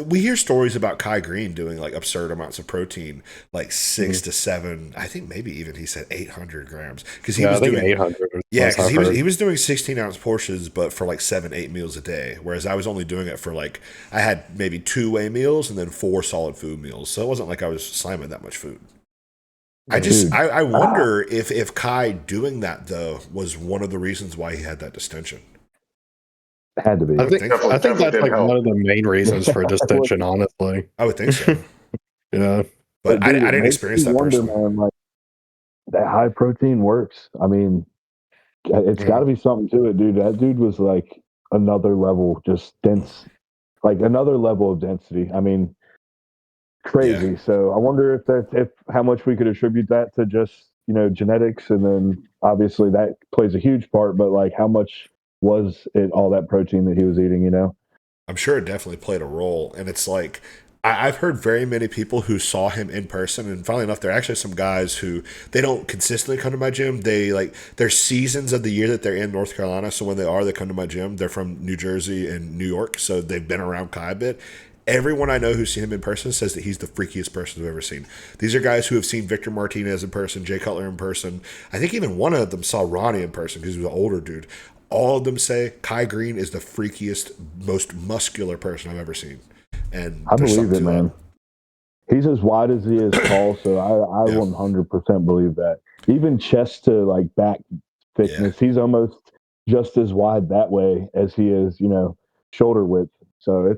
We hear stories about Kai Green doing like absurd amounts of protein, like 6 to 7. I think maybe even he said 800 grams because he was doing 800. Yeah, because he was doing 16-ounce portions, but for like 7-8 meals a day. Whereas I was only doing it for like I had maybe 2 whey meals and then 4 solid food meals. So it wasn't like I was slamming that much food. I wonder if Kai doing that though was one of the reasons why he had that distension. Had to be. I think that's like one of the main reasons for distension, honestly. I would think so. Yeah. But dude, I didn't experience that personally. Man, like, that high protein works. I mean, it's got to be something to it, dude. That dude was like another level, just dense, like another level of density. I mean, crazy. Yeah. So I wonder if how much we could attribute that to just, genetics. And then obviously that plays a huge part, but like how much was it all that protein that he was eating, I'm sure it definitely played a role. And it's like, I've heard very many people who saw him in person, and funnily enough, there are actually some guys who they don't consistently come to my gym. There's seasons of the year that they're in North Carolina, so when they come to my gym, they're from New Jersey and New York, so they've been around Kai a bit. Everyone I know who's seen him in person says that he's the freakiest person I've ever seen. These are guys who have seen Victor Martinez in person, Jay Cutler in person. I think even one of them saw Ronnie in person because he was an older dude. All of them say Kai Green is the freakiest, most muscular person I've ever seen. And I believe it, man. He's as wide as he is tall, so I 100% believe that. Even chest to like back thickness, he's almost just as wide that way as he is, shoulder width. So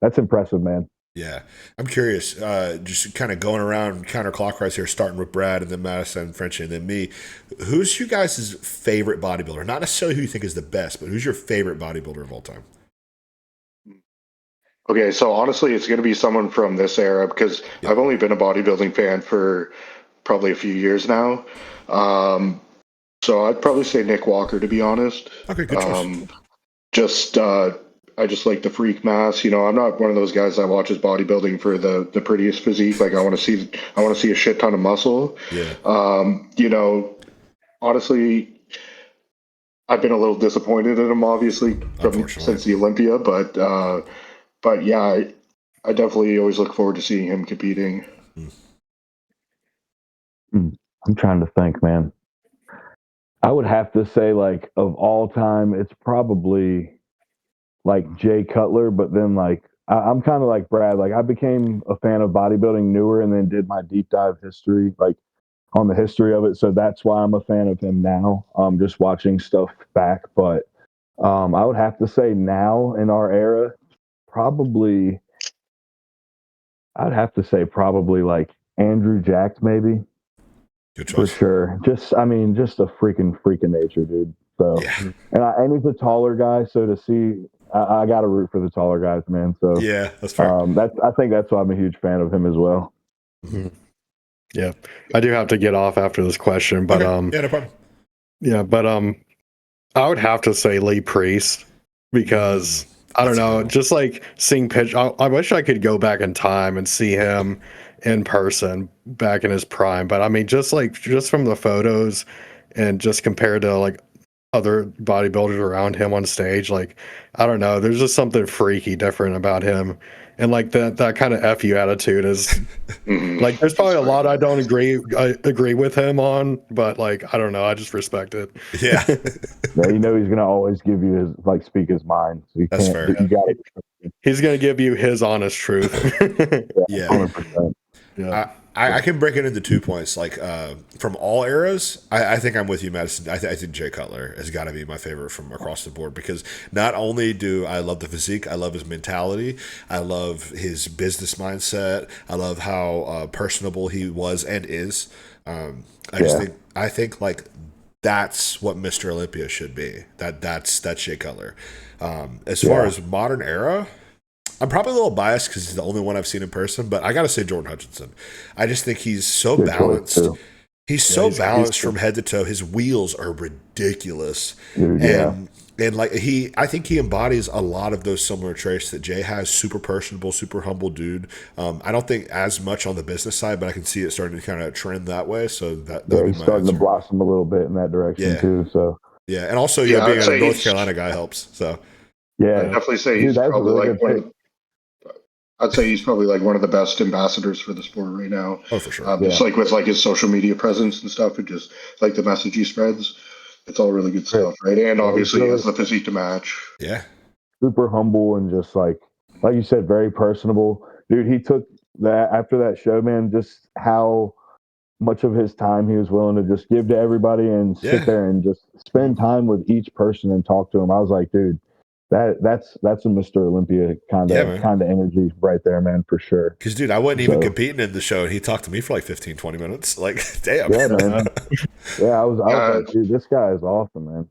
that's impressive, man. Yeah. I'm curious, just kind of going around counterclockwise here, starting with Brad and then Madisyn, Frenchie, and then me. Who's you guys' favorite bodybuilder? Not necessarily who you think is the best, but who's your favorite bodybuilder of all time? Okay, so honestly, it's going to be someone from this era because I've only been a bodybuilding fan for probably a few years now. So I'd probably say Nick Walker, to be honest. Okay, good choice. I just like the freak mass. I'm not one of those guys that watches bodybuilding for the prettiest physique. Like I want to see a shit ton of muscle. Yeah. Honestly, I've been a little disappointed in him, obviously, since the Olympia, but yeah, I definitely always look forward to seeing him competing. I'm trying to think, man. I would have to say, like, of all time, it's probably like Jay Cutler, but then like I'm kind of like Brad. Like I became a fan of bodybuilding newer, and then did my deep dive history, like on the history of it. So that's why I'm a fan of him now. Just watching stuff back, but I would have to say now in our era, I'd have to say probably like Andrew Jacked, maybe. Good choice. For sure. Just a freaking freak of nature, dude. So, and he's a taller guy, so to see, I got to root for the taller guys, man. So yeah, that's fair. I think that's why I'm a huge fan of him as well. Mm-hmm. Yeah, I do have to get off after this question, but yeah, no problem. Yeah, but I would have to say Lee Priest because I don't know, just like seeing I wish I could go back in time and see him in person back in his prime. But I mean, just from the photos and just compared to like other bodybuilders around him on stage, like I don't know, there's just something freaky different about him. And like that kind of F you attitude is like there's probably a lot I don't agree with him on, but like I don't know, I just respect it. Yeah. Yeah, he's gonna always give you speak his mind. So that's fair. He's gonna give you his honest truth. Yeah. 100%. Yeah. I can break it into 2 points. Like from all eras, I think I'm with you, Madisyn. I think Jay Cutler has got to be my favorite from across the board because not only do I love the physique, I love his mentality, I love his business mindset, I love how personable he was and is. I think like that's what Mr. Olympia should be. That's Jay Cutler. As far as modern era, I'm probably a little biased because he's the only one I've seen in person, but I got to say Jordan Hutchinson. I just think he's so balanced. He's so balanced from head to toe. His wheels are ridiculous. Dude, and like I think he embodies a lot of those similar traits that Jay has. Super personable, super humble dude. I don't think as much on the business side, but I can see it starting to kind of trend that way. So that would be he's my starting answer. to blossom a little bit in that direction too. So and also being a North Carolina guy helps. So I'd definitely say he's probably really like one of the, I'd say he's probably like one of the best ambassadors for the sport right now. Oh, for sure. Just like with like his social media presence and stuff, and just like the message he spreads, it's all really good stuff, right? And obviously, he has the physique to match. Yeah, super humble and just like you said, very personable, dude. He took that after that show, man. Just how much of his time he was willing to just give to everybody and sit there and just spend time with each person and talk to him. I was like, dude. That's a Mr. Olympia kind of energy right there, man, for sure. Because, dude, I wasn't even competing in the show, and he talked to me for like 15, 20 minutes. Like, damn. Yeah, man. I was like, dude, this guy is awesome, man.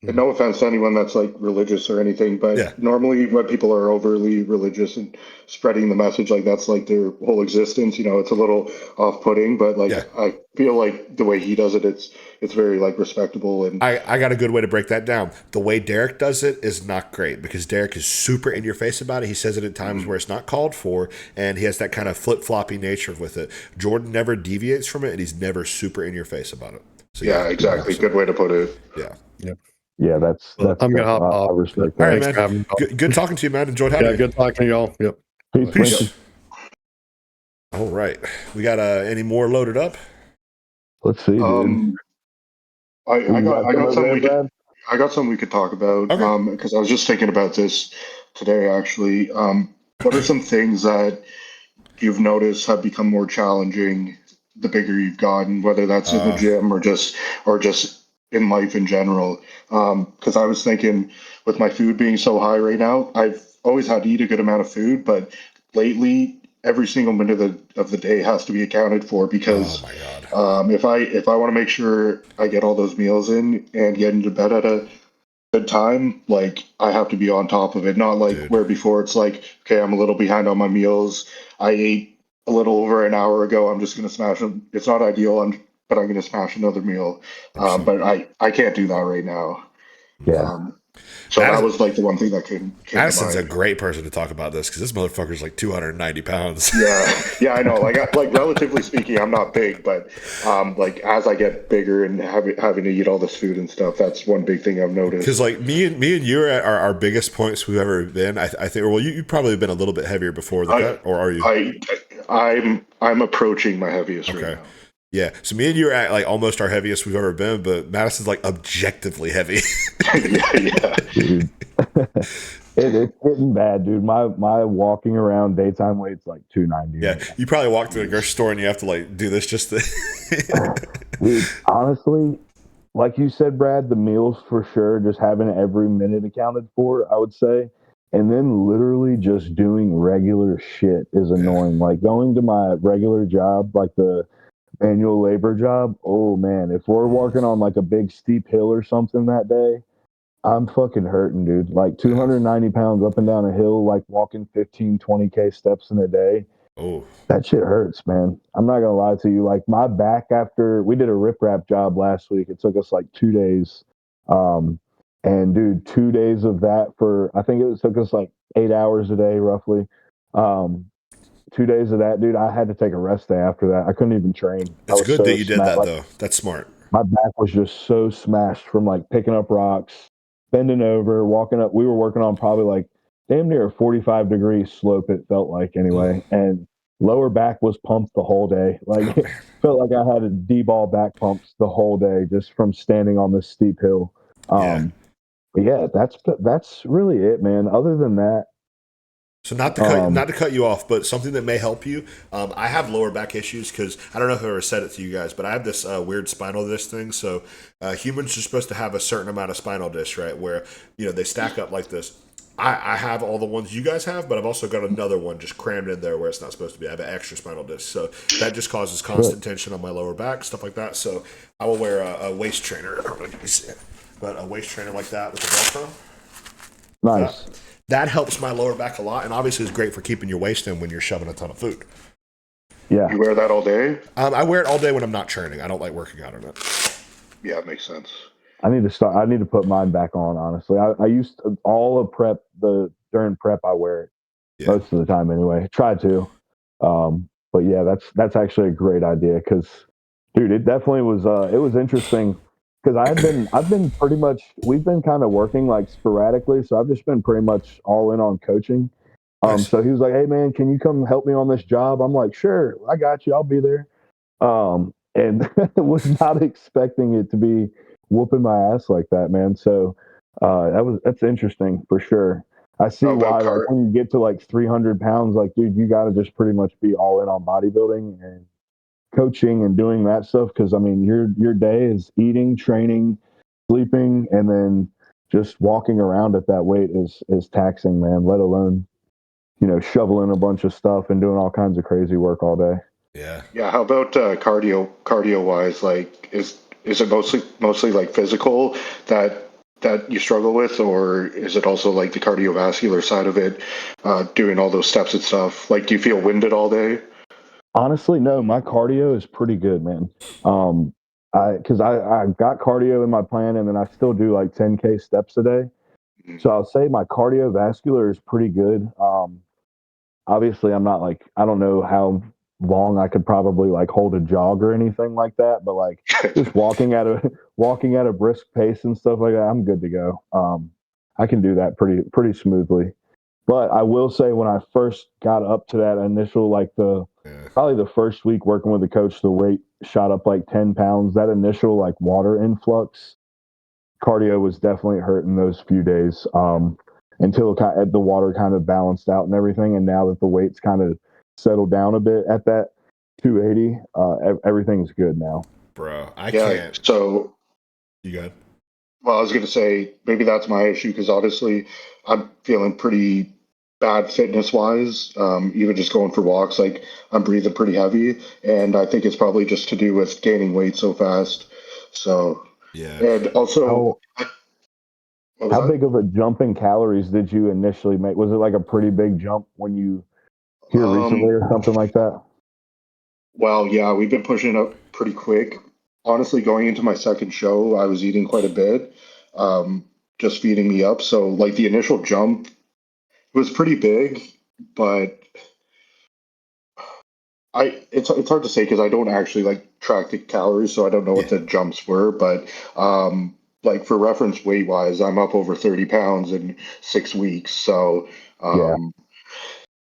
And no offense to anyone that's like religious or anything, but normally when people are overly religious and spreading the message, like that's like their whole existence, it's a little off-putting, but like I feel like the way he does it, it's very like respectable. And I got a good way to break that down. The way Derek does it is not great because Derek is super in your face about it. He says it at times where it's not called for, and he has that kind of flip-floppy nature with it. Jordan never deviates from it, and he's never super in your face about it. So, exactly. Good way to put it. Yeah, that's I'm gonna hop off. I respect that. All that. right, man. Good talking to you, man. Enjoyed having you. Good talking to y'all. Yep. Peace. All right. We got any more loaded up? Let's see, dude. I got something we could talk about because I was just thinking about this today actually. What are some things that you've noticed have become more challenging the bigger you've gotten, whether that's in the gym or just in life in general? Because I was thinking with my food being so high right now, I've always had to eat a good amount of food, but lately every single minute of the day has to be accounted for because if I want to make sure I get all those meals in and get into bed at a good time, like I have to be on top of it. Not like where before it's like, okay, I'm a little behind on my meals. I ate a little over an hour ago. I'm just gonna smash them. It's not ideal, but I'm gonna smash another meal. But I can't do that right now. So that was like the one thing that came Madisyn's to a mind. great person to talk about this because this motherfucker's like 290 pounds. Yeah, I know. Like relatively speaking, I'm not big, but like as I get bigger and having to eat all this food and stuff, that's one big thing I've noticed. Because like me and you are our biggest points we've ever been. I think. Well, you probably have been a little bit heavier before the cut, or are you? I'm approaching my heaviest right now. Yeah, so me and you are at like almost our heaviest we've ever been, but Madisyn's like objectively heavy. Dude. It's getting bad, dude. My walking around daytime weight's like 290. Yeah, you probably walk to the grocery store and you have to like do this just to. Dude, honestly, like you said, Brad, the meals for sure, just having every minute accounted for, I would say. And then literally just doing regular shit is annoying. Like going to my regular job, like the manual labor job. Oh man, if we're working on like a big steep hill or something that day, I'm fucking hurting, dude. Like 290 pounds up and down a hill, like walking 15, 20K steps in a day. Oh, that shit hurts, man. I'm not gonna lie to you. Like my back after we did a rip wrap job last week, it took us like 2 days. And dude, 2 days of that I think it took us like 8 hours a day roughly. 2 days of that, dude, I had to take a rest day after that. I couldn't even train. That's good that you did that, though. That's smart. My back was just so smashed from like picking up rocks, bending over, walking up. We were working on probably like damn near a 45-degree slope, it felt like anyway. And lower back was pumped the whole day. Like it felt like I had a D-ball back pumps the whole day just from standing on this steep hill. But yeah, that's really it, man. Other than that, So not to cut you off, but something that may help you. I have lower back issues because I don't know if I ever said it to you guys, but I have this weird spinal disc thing. So humans are supposed to have a certain amount of spinal discs, right? Where they stack up like this. I have all the ones you guys have, but I've also got another one just crammed in there where it's not supposed to be. I have an extra spinal disc, so that just causes constant tension on my lower back, stuff like that. So I will wear a waist trainer. I don't know if you can see it, but a waist trainer like that with the Velcro. Nice. That helps my lower back a lot, and obviously is great for keeping your waist in when you're shoving a ton of food. Yeah. You wear that all day? I wear it all day when I'm not training. I don't like working out in it. Yeah, it makes sense. I need to start. I need to put mine back on. Honestly, I used to, all of prep during prep. I wear it most of the time anyway. Try to, but yeah, that's actually a great idea because, dude, it definitely was. It was interesting because I've been pretty much. We've been kind of working like sporadically, so I've just been pretty much all in on coaching. Nice. So he was like, "Hey man, can you come help me on this job?" I'm like, "Sure, I got you. I'll be there." And was not expecting it to be whooping my ass like that, man. So that's interesting for sure. I see why, like when you get to like 300 pounds, like dude, you got to just pretty much be all in on bodybuilding and coaching and doing that stuff. Because I mean, your day is eating, training, sleeping, and then just walking around at that weight is taxing, man. Let alone shoveling a bunch of stuff and doing all kinds of crazy work all day. Yeah. Yeah. How about cardio wise? Like, is it mostly like physical that you struggle with, or is it also like the cardiovascular side of it, doing all those steps and stuff? Like, do you feel winded all day? Honestly, no. My cardio is pretty good, man. Because I got cardio in my plan, and then I still do like 10K steps a day. So I'll say my cardiovascular is pretty good. Obviously, I'm not like I don't know how long I could probably like hold a jog or anything like that, but like just walking at a brisk pace and stuff like that, I'm good to go. I can do that pretty smoothly. But I will say when I first got up to that initial like probably the first week working with the coach, the weight shot up like 10 pounds. That initial like water influx, cardio was definitely hurting those few days. Until the water kind of balanced out and everything. And now that the weight's kind of settled down a bit at that 280, everything's good now. Bro, I can't. So You got. well, I was going to say maybe that's my issue because honestly, I'm feeling pretty bad fitness wise. Even just going for walks, like I'm breathing pretty heavy, and I think it's probably just to do with gaining weight so fast. So Yeah. and also, How big of a jump in calories did you initially make? Was it like a pretty big jump when you here recently or something like that? Well, yeah, we've been pushing up pretty quick. Honestly, going into my second show, I was eating quite a bit, just feeding me up. So, like the initial jump was pretty big, but it's hard to say because I don't actually like track the calories, so I don't know what the jumps were. But like for reference weight wise, I'm up over 30 pounds in 6 weeks. So Yeah.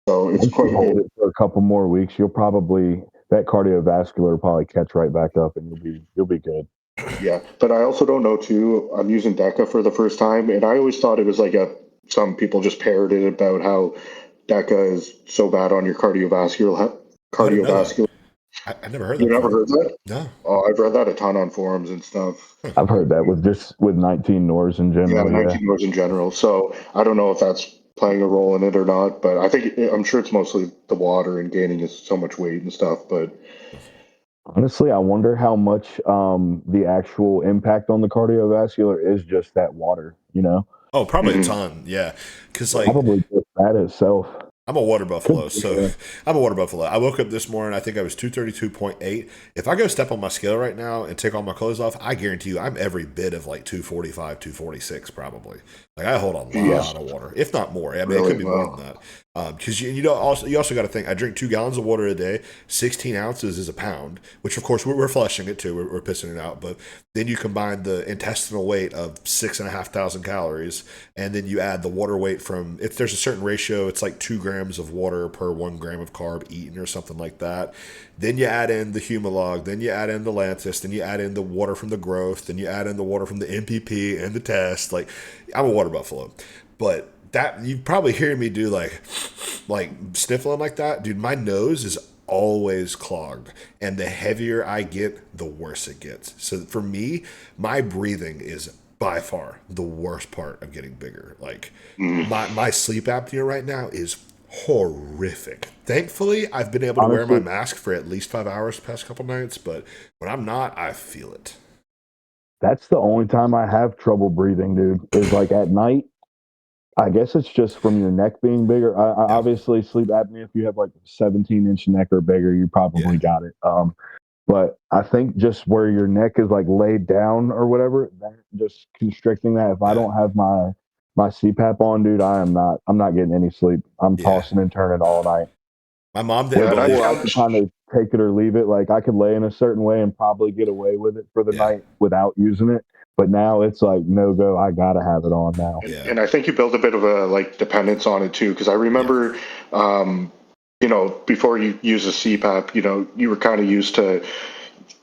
so it's Once quite you hold it for a couple more weeks, you'll probably that cardiovascular will probably catch right back up, and you'll be good. yeah. But I also don't know too. I'm using DECA for the first time, and I always thought it was like some people just parroted about how DECA is so bad on your I didn't know that. cardiovascular. I never heard that You never before. heard that? No. Oh, I've read that a ton on forums and stuff. I've heard that with 19 Nors in Yeah, general. 19 hours in general. So I don't know if that's playing a role in it or not, but I'm sure it's mostly the water and gaining so much weight and stuff. But Honestly, I wonder how much the actual impact on the cardiovascular is just that water. Oh, probably a mhm. ton. Yeah, because like Probably just that itself. I'm a water Could buffalo, be, so yeah. I'm a water buffalo. I woke up this morning, I think I was 232.8. If I go step on my scale right now and take all my clothes off, I guarantee you I'm every bit of like 245, 246 probably. Like I hold a lot of water, if not more. I mean, it Really could be more than that. Because you also got to think. I drink 2 gallons of water a day. 16 ounces is a pound, which of course we're flushing it too. We're pissing it out. But then you combine the intestinal weight of 6,500 calories, and then you add the water weight from. If there's a certain ratio, it's like 2 grams of water per 1 gram of carb eaten or something like that. Then you add in the Humalog, then you add in the Lantus, then you add in the water from the growth, then you add in the water from the MPP and the test. Like I'm a water buffalo, but that you probably hear me do like sniffling like that, dude. My nose is always clogged, and the heavier I get, the worse it gets. So for me, my breathing is by far the worst part of getting bigger. Like my sleep apnea right now is horrific. Thankfully, I've been able to wear my Honestly, mask for at least 5 hours the past couple nights, but when I'm not, I feel it. that's the only time I have trouble breathing, dude, is like at night. I guess it's just from your neck being bigger. I Yeah, obviously sleep apnea. If you have like 17-inch neck or bigger, you yeah, probably got it. But I think just where your neck is like laid down or whatever, that just constricting that. If I yeah, don't have my CPAP on, dude, I'm not getting any sleep. I'm yeah. tossing and turning all night. My mom didn't Where Yeah, and I believe. before I found, could kind of take it or leave it, like I could lay in a certain way and probably get away with it for the Yeah, night without using it. But now it's like no go. I gotta have it on now. yeah, and I think you build a bit of a like dependence on it too, because I yeah, remember, before you use a CPAP, you were kind of used to,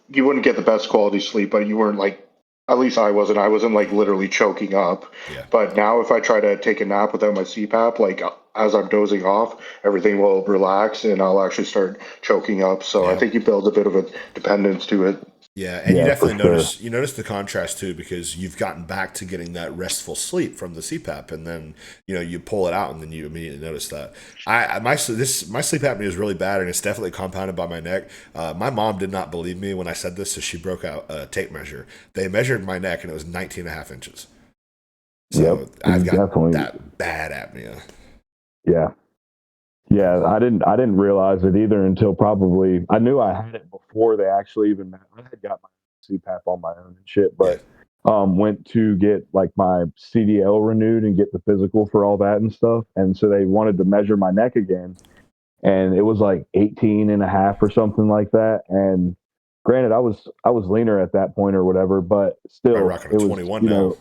you wouldn't get the best quality sleep, but you weren't like, at least I wasn't like literally choking up. yeah, But now if I try to take a nap without my CPAP, like as I'm dozing off, everything will relax and I'll actually start choking up. So I yeah. think you build a bit of a dependence to it. Yeah, and you Yeah, for definitely sure. notice the contrast too, because you've gotten back to getting that restful sleep from the CPAP, and then you pull it out, and then you immediately notice that. My sleep apnea is really bad, and it's definitely compounded by my neck. My mom did not believe me when I said this, so she broke out a tape measure. They measured my neck, and it was 19 and a half inches. Yep, So I've it's got definitely. that bad apnea. Yeah. Yeah, I didn't realize it either until probably I knew I had it before they actually even I had got my CPAP on my own and shit, Yeah, but went to get like my CDL renewed and get the physical for all that and stuff. And so they wanted to measure my neck again and it was like 18 and a half or something like that. And granted I was leaner at that point or whatever, but probably still rocking a it was, 21 now.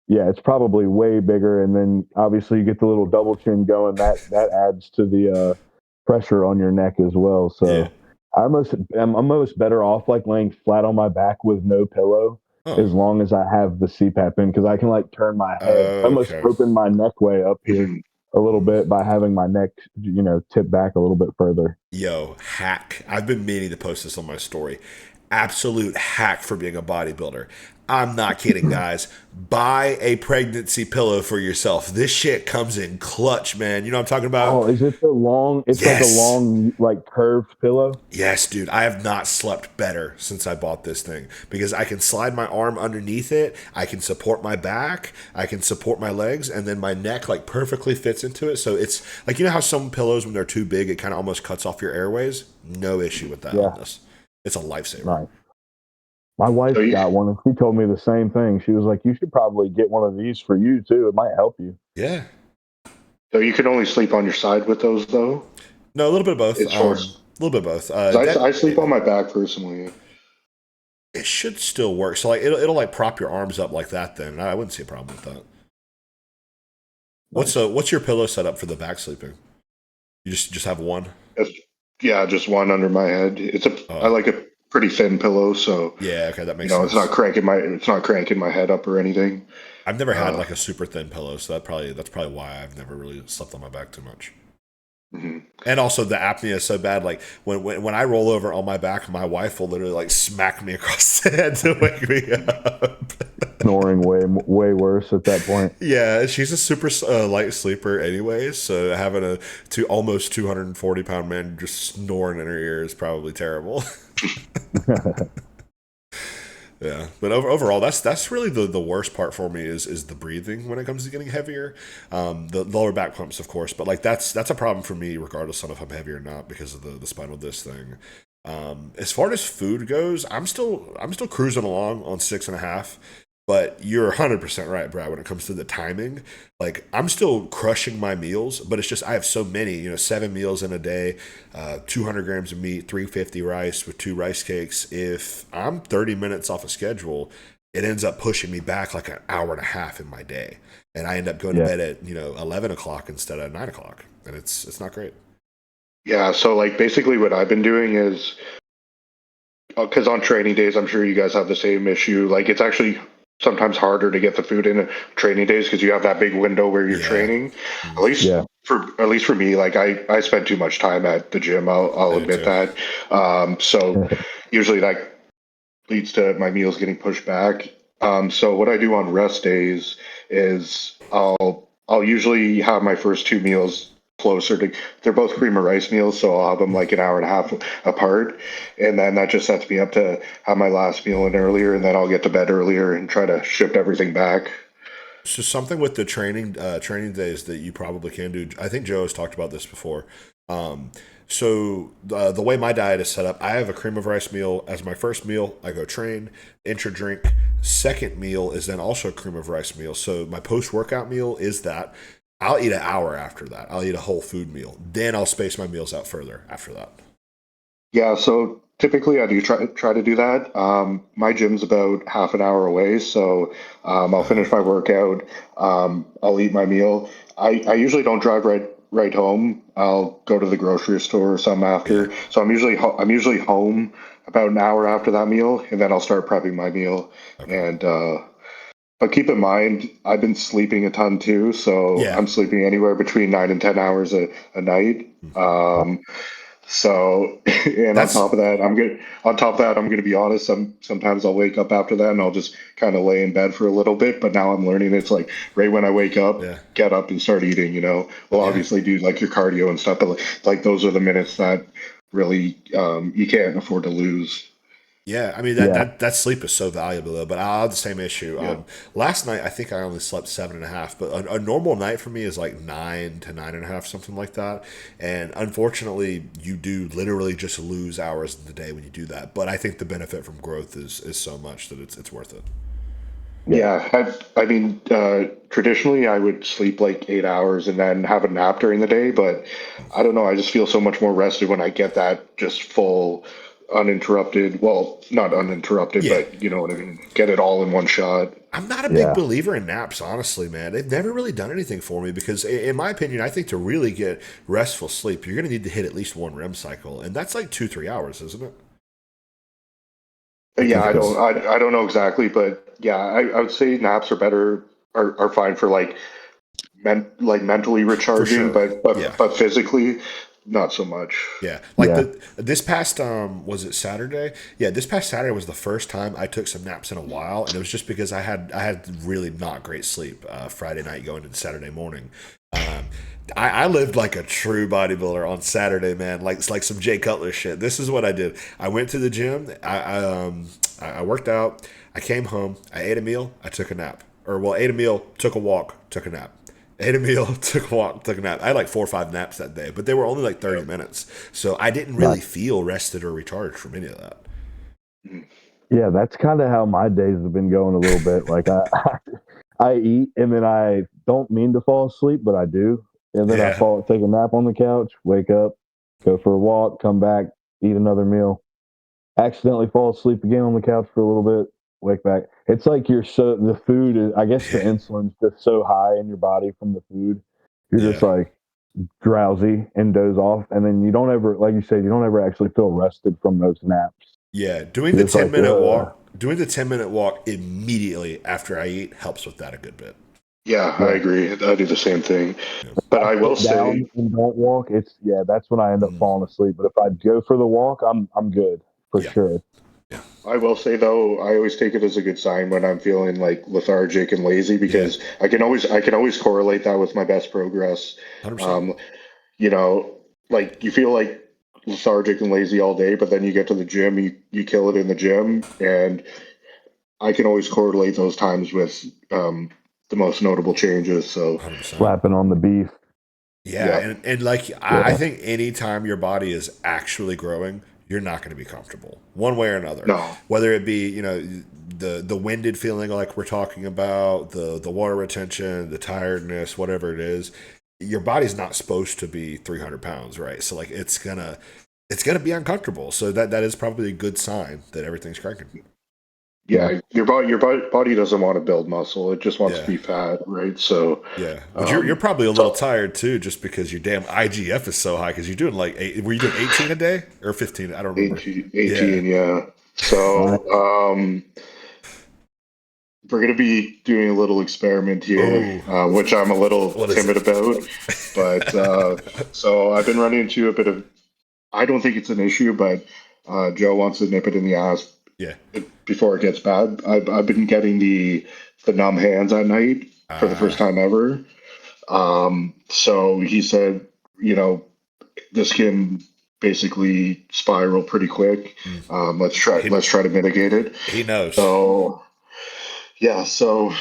yeah, it's probably way bigger, and then obviously you get the little double chin going. That adds to the pressure on your neck as well. Yeah. So I'm almost better off like laying flat on my back with no pillow, Oh. as long as I have the CPAP in, because I can like turn my head, almost Okay. open my neck way up here a little bit by having my neck tip back a little bit further. Yo, hack. I've been meaning to post this on my story. Absolute hack for being a bodybuilder. I'm not kidding, guys. Buy a pregnancy pillow for yourself. This shit comes in clutch, man. You know what I'm talking about? Oh, is it the long? It's like a Yes. long like curved pillow. Yes, dude. I have not slept better since I bought this thing because I can slide my arm underneath it. I can support my back. I can support my legs, and then my neck like perfectly fits into it. So it's like how some pillows when they're too big, it kind of almost cuts off your airways. No issue with that on Yeah, this. It's a lifesaver. nice. My So wife you, got one and she told me the same thing. She was like, "You should probably get one of these for you too. It might help you." Yeah. so you can only sleep on your side with those though. No, a little bit of both. It's for, A little bit of both. 'cause I sleep on my back personally. It should still work. So like it'll like prop your arms up like that. Then I wouldn't see a problem with that. Nice. What's your pillow setup for the back sleeping? You just have one. It's, yeah, just one under my head. I Oh like a pretty thin pillow, so yeah, okay, that makes sense. it's not cranking my head up or anything. I've never had Uh, like a super thin pillow, so that's probably why I've never really slept on my back too much. mhm. And also the apnea is so bad. Like when I roll over on my back, my wife will literally like smack me across the head to wake me up. Snoring way worse at that point. Yeah, she's a super light sleeper, anyways. So having a almost 240-pound man just snoring in her ear is probably terrible. Yeah, but overall, that's really the worst part for me is the breathing when it comes to getting heavier. The lower back pumps, of course, but like that's a problem for me regardless of if I'm heavy or not because of the spinal disc thing. As far as food goes, I'm still cruising along on 6.5. But you're 100% right, Brad, when it comes to the timing. Like, I'm still crushing my meals, but it's just I have so many, 7 meals in a day, 200 grams of meat, 350 rice with 2 rice cakes. If I'm 30 minutes off a schedule, it ends up pushing me back like an hour and a half in my day. And I end up going to Yeah, bed at, 11 o'clock instead of 9 o'clock. And it's not great. Yeah, so like basically what I've been doing is because on training days, I'm sure you guys have the same issue. Like it's actually sometimes harder to get the food in training days because you have that big window where you're training. At least Yeah. for me, like I spend too much time at the gym. I'll I do admit too. that. So usually that leads to my meals getting pushed back. So what I do on rest days is I'll usually have my first two meals closer to, they're both cream of rice meals, so I'll have them like an hour and a half apart, and then that just sets me up to have my last meal in earlier, and then I'll get to bed earlier and try to shift everything back. So something with the training days that you probably can do. I think Joe has talked about this before. Um, the way my diet is set up, I have a cream of rice meal as my first meal. I go train, intra drink. Second meal is then also a cream of rice meal. So my post workout meal is that. I'll eat an hour after that. I'll eat a whole food meal. Then I'll space my meals out further after that. Yeah, so typically I do try to do that. My gym's about half an hour away, so I'll finish my workout. I'll eat my meal. I usually don't drive right home. I'll go to the grocery store or something Yeah. after. So I'm usually home about an hour after that meal, and then I'll start prepping my meal. Okay. And but keep in mind, I've been sleeping a ton too, so Yeah. I'm sleeping anywhere between 9 and 10 hours a night. So, and on That's top of that, I'm gonna be honest. Sometimes I'll wake up after that and I'll just kind of lay in bed for a little bit. But now I'm learning it's like right when I wake up, yeah. get up and start eating. Well, Yeah. obviously do like your cardio and stuff, but like those are the minutes that really you can't afford to lose. Yeah, I mean Yeah. that sleep is so valuable though. But I have the same issue. Yeah. Last night I think I only slept 7.5, but a normal night for me is like 9 to 9.5, something like that. And unfortunately, you do literally just lose hours in the day when you do that. But I think the benefit from growth is so much that it's worth it. Yeah. Yeah, I mean, traditionally I would sleep like 8 hours and then have a nap during the day, but I don't know. I just feel so much more rested when I get that just full, uninterrupted. Well, not uninterrupted, Yeah, but you know what I mean. Get it all in one shot. I'm not a big Yeah. believer in naps, honestly, man. They've never really done anything for me because, in my opinion, I think to really get restful sleep, you're going to need to hit at least one REM cycle, and that's like 2 3 hours, isn't it? Like Yeah, if it's I don't know exactly, but yeah, I would say naps are better, are fine for like like mentally for recharging, sure. but Yeah. physically, not so much. Yeah, like Yeah. the this past was it Saturday? Yeah, this past Saturday was the first time I took some naps in a while, and it was just because I had really not great sleep Friday night going into Saturday morning. Um, I lived like a true bodybuilder on Saturday, man. Like it's like some Jay Cutler shit. This is what I did. I went to the gym. I worked out. I came home. I ate a meal. I took a nap. Or well, ate a meal, took a walk, took a nap. Ate a meal, took a walk, took a nap. I had like 4 or 5 naps that day, but they were only like 30 minutes. So I didn't really Right. feel rested or recharged from any of that. Yeah. That's kind of how my days have been going a little bit. Like I eat and then I don't mean to fall asleep, but I do. And then I Yeah. take a nap on the couch, wake up, go for a walk, come back, eat another meal, accidentally fall asleep again on the couch for a little bit, wake back. It's like the food is, I guess the Yeah. insulin's just so high in your body from the food. You're just Yeah. like drowsy and doze off. And then you don't ever, like you said, you don't ever actually feel rested from those naps. Yeah. Doing the You're just 10 like, minute walk, doing the 10-minute walk immediately after I eat helps with that a good bit. Yeah, I yeah. agree. I do the same thing. Yeah. But I I will sit say, down and don't walk, that's when I end up Mm, falling asleep. But if I go for the walk, I'm good for yeah. sure. Yeah. I will say though, I always take it as a good sign when I'm feeling like lethargic and lazy Yeah. because I can always correlate that with my best progress. 100%. Um, you know, like you feel like lethargic and lazy all day, but then you get to the gym, you kill it in the gym, and I can always correlate those times with the most notable changes. So 100%. Slapping on the beef. Yeah, yeah, and like I Yeah. think anytime your body is actually growing, you're not going to be comfortable one way or another. no, Whether it be the winded feeling like we're talking about, the water retention, the tiredness, whatever it is, your body's not supposed to be 300 pounds, right? So like it's gonna be uncomfortable. So that is probably a good sign that everything's cranking. Yeah. yeah, your body doesn't want to build muscle; it just wants to Yeah. be fat, right? So, Yeah, but you're probably a little so tired too, just because your damn IGF is so high. Because you're doing like were you doing 18 a day or 15? I don't remember. 18, Yeah, 18, yeah. Right. So we're going to be doing a little experiment here, which I'm a little timid about. But so I've been running into a bit of, I don't think it's an issue, but Joe wants to nip it in the ass Yeah. before it gets bad. I've been getting the numb hands at night for the first time ever. So he said, you know, this can basically spiral pretty quick. Let's try to mitigate it. He knows. So yeah, so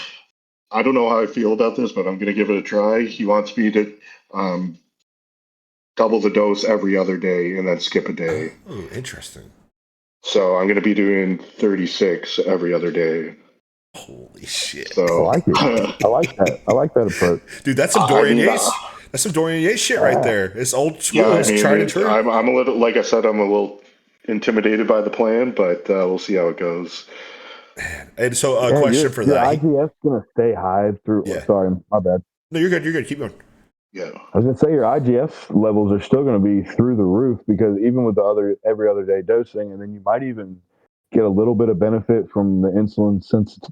I don't know how I feel about this, but I'm going to give it a try. He wants me to um, double the dose every other day and then skip a day. Oh, interesting. So I'm going to be doing 36 every other day. Holy shit. So I like it. I like that. I like that approach. Dude, that's some Dorian Yates. That's some Dorian Yates shit right there. It's old school. Yeah, It's tried and true. I'm a little, like I said, I'm a little intimidated by the plan, but we'll see how it goes. And so, question for that. Your IGF's gonna stay high through. Yeah. Sorry, my bad. No, you're good. You're good. Keep going. Yeah. I was gonna say your IGF levels are still gonna be through the roof because even with the every other day dosing, and then you might even get a little bit of benefit from the insulin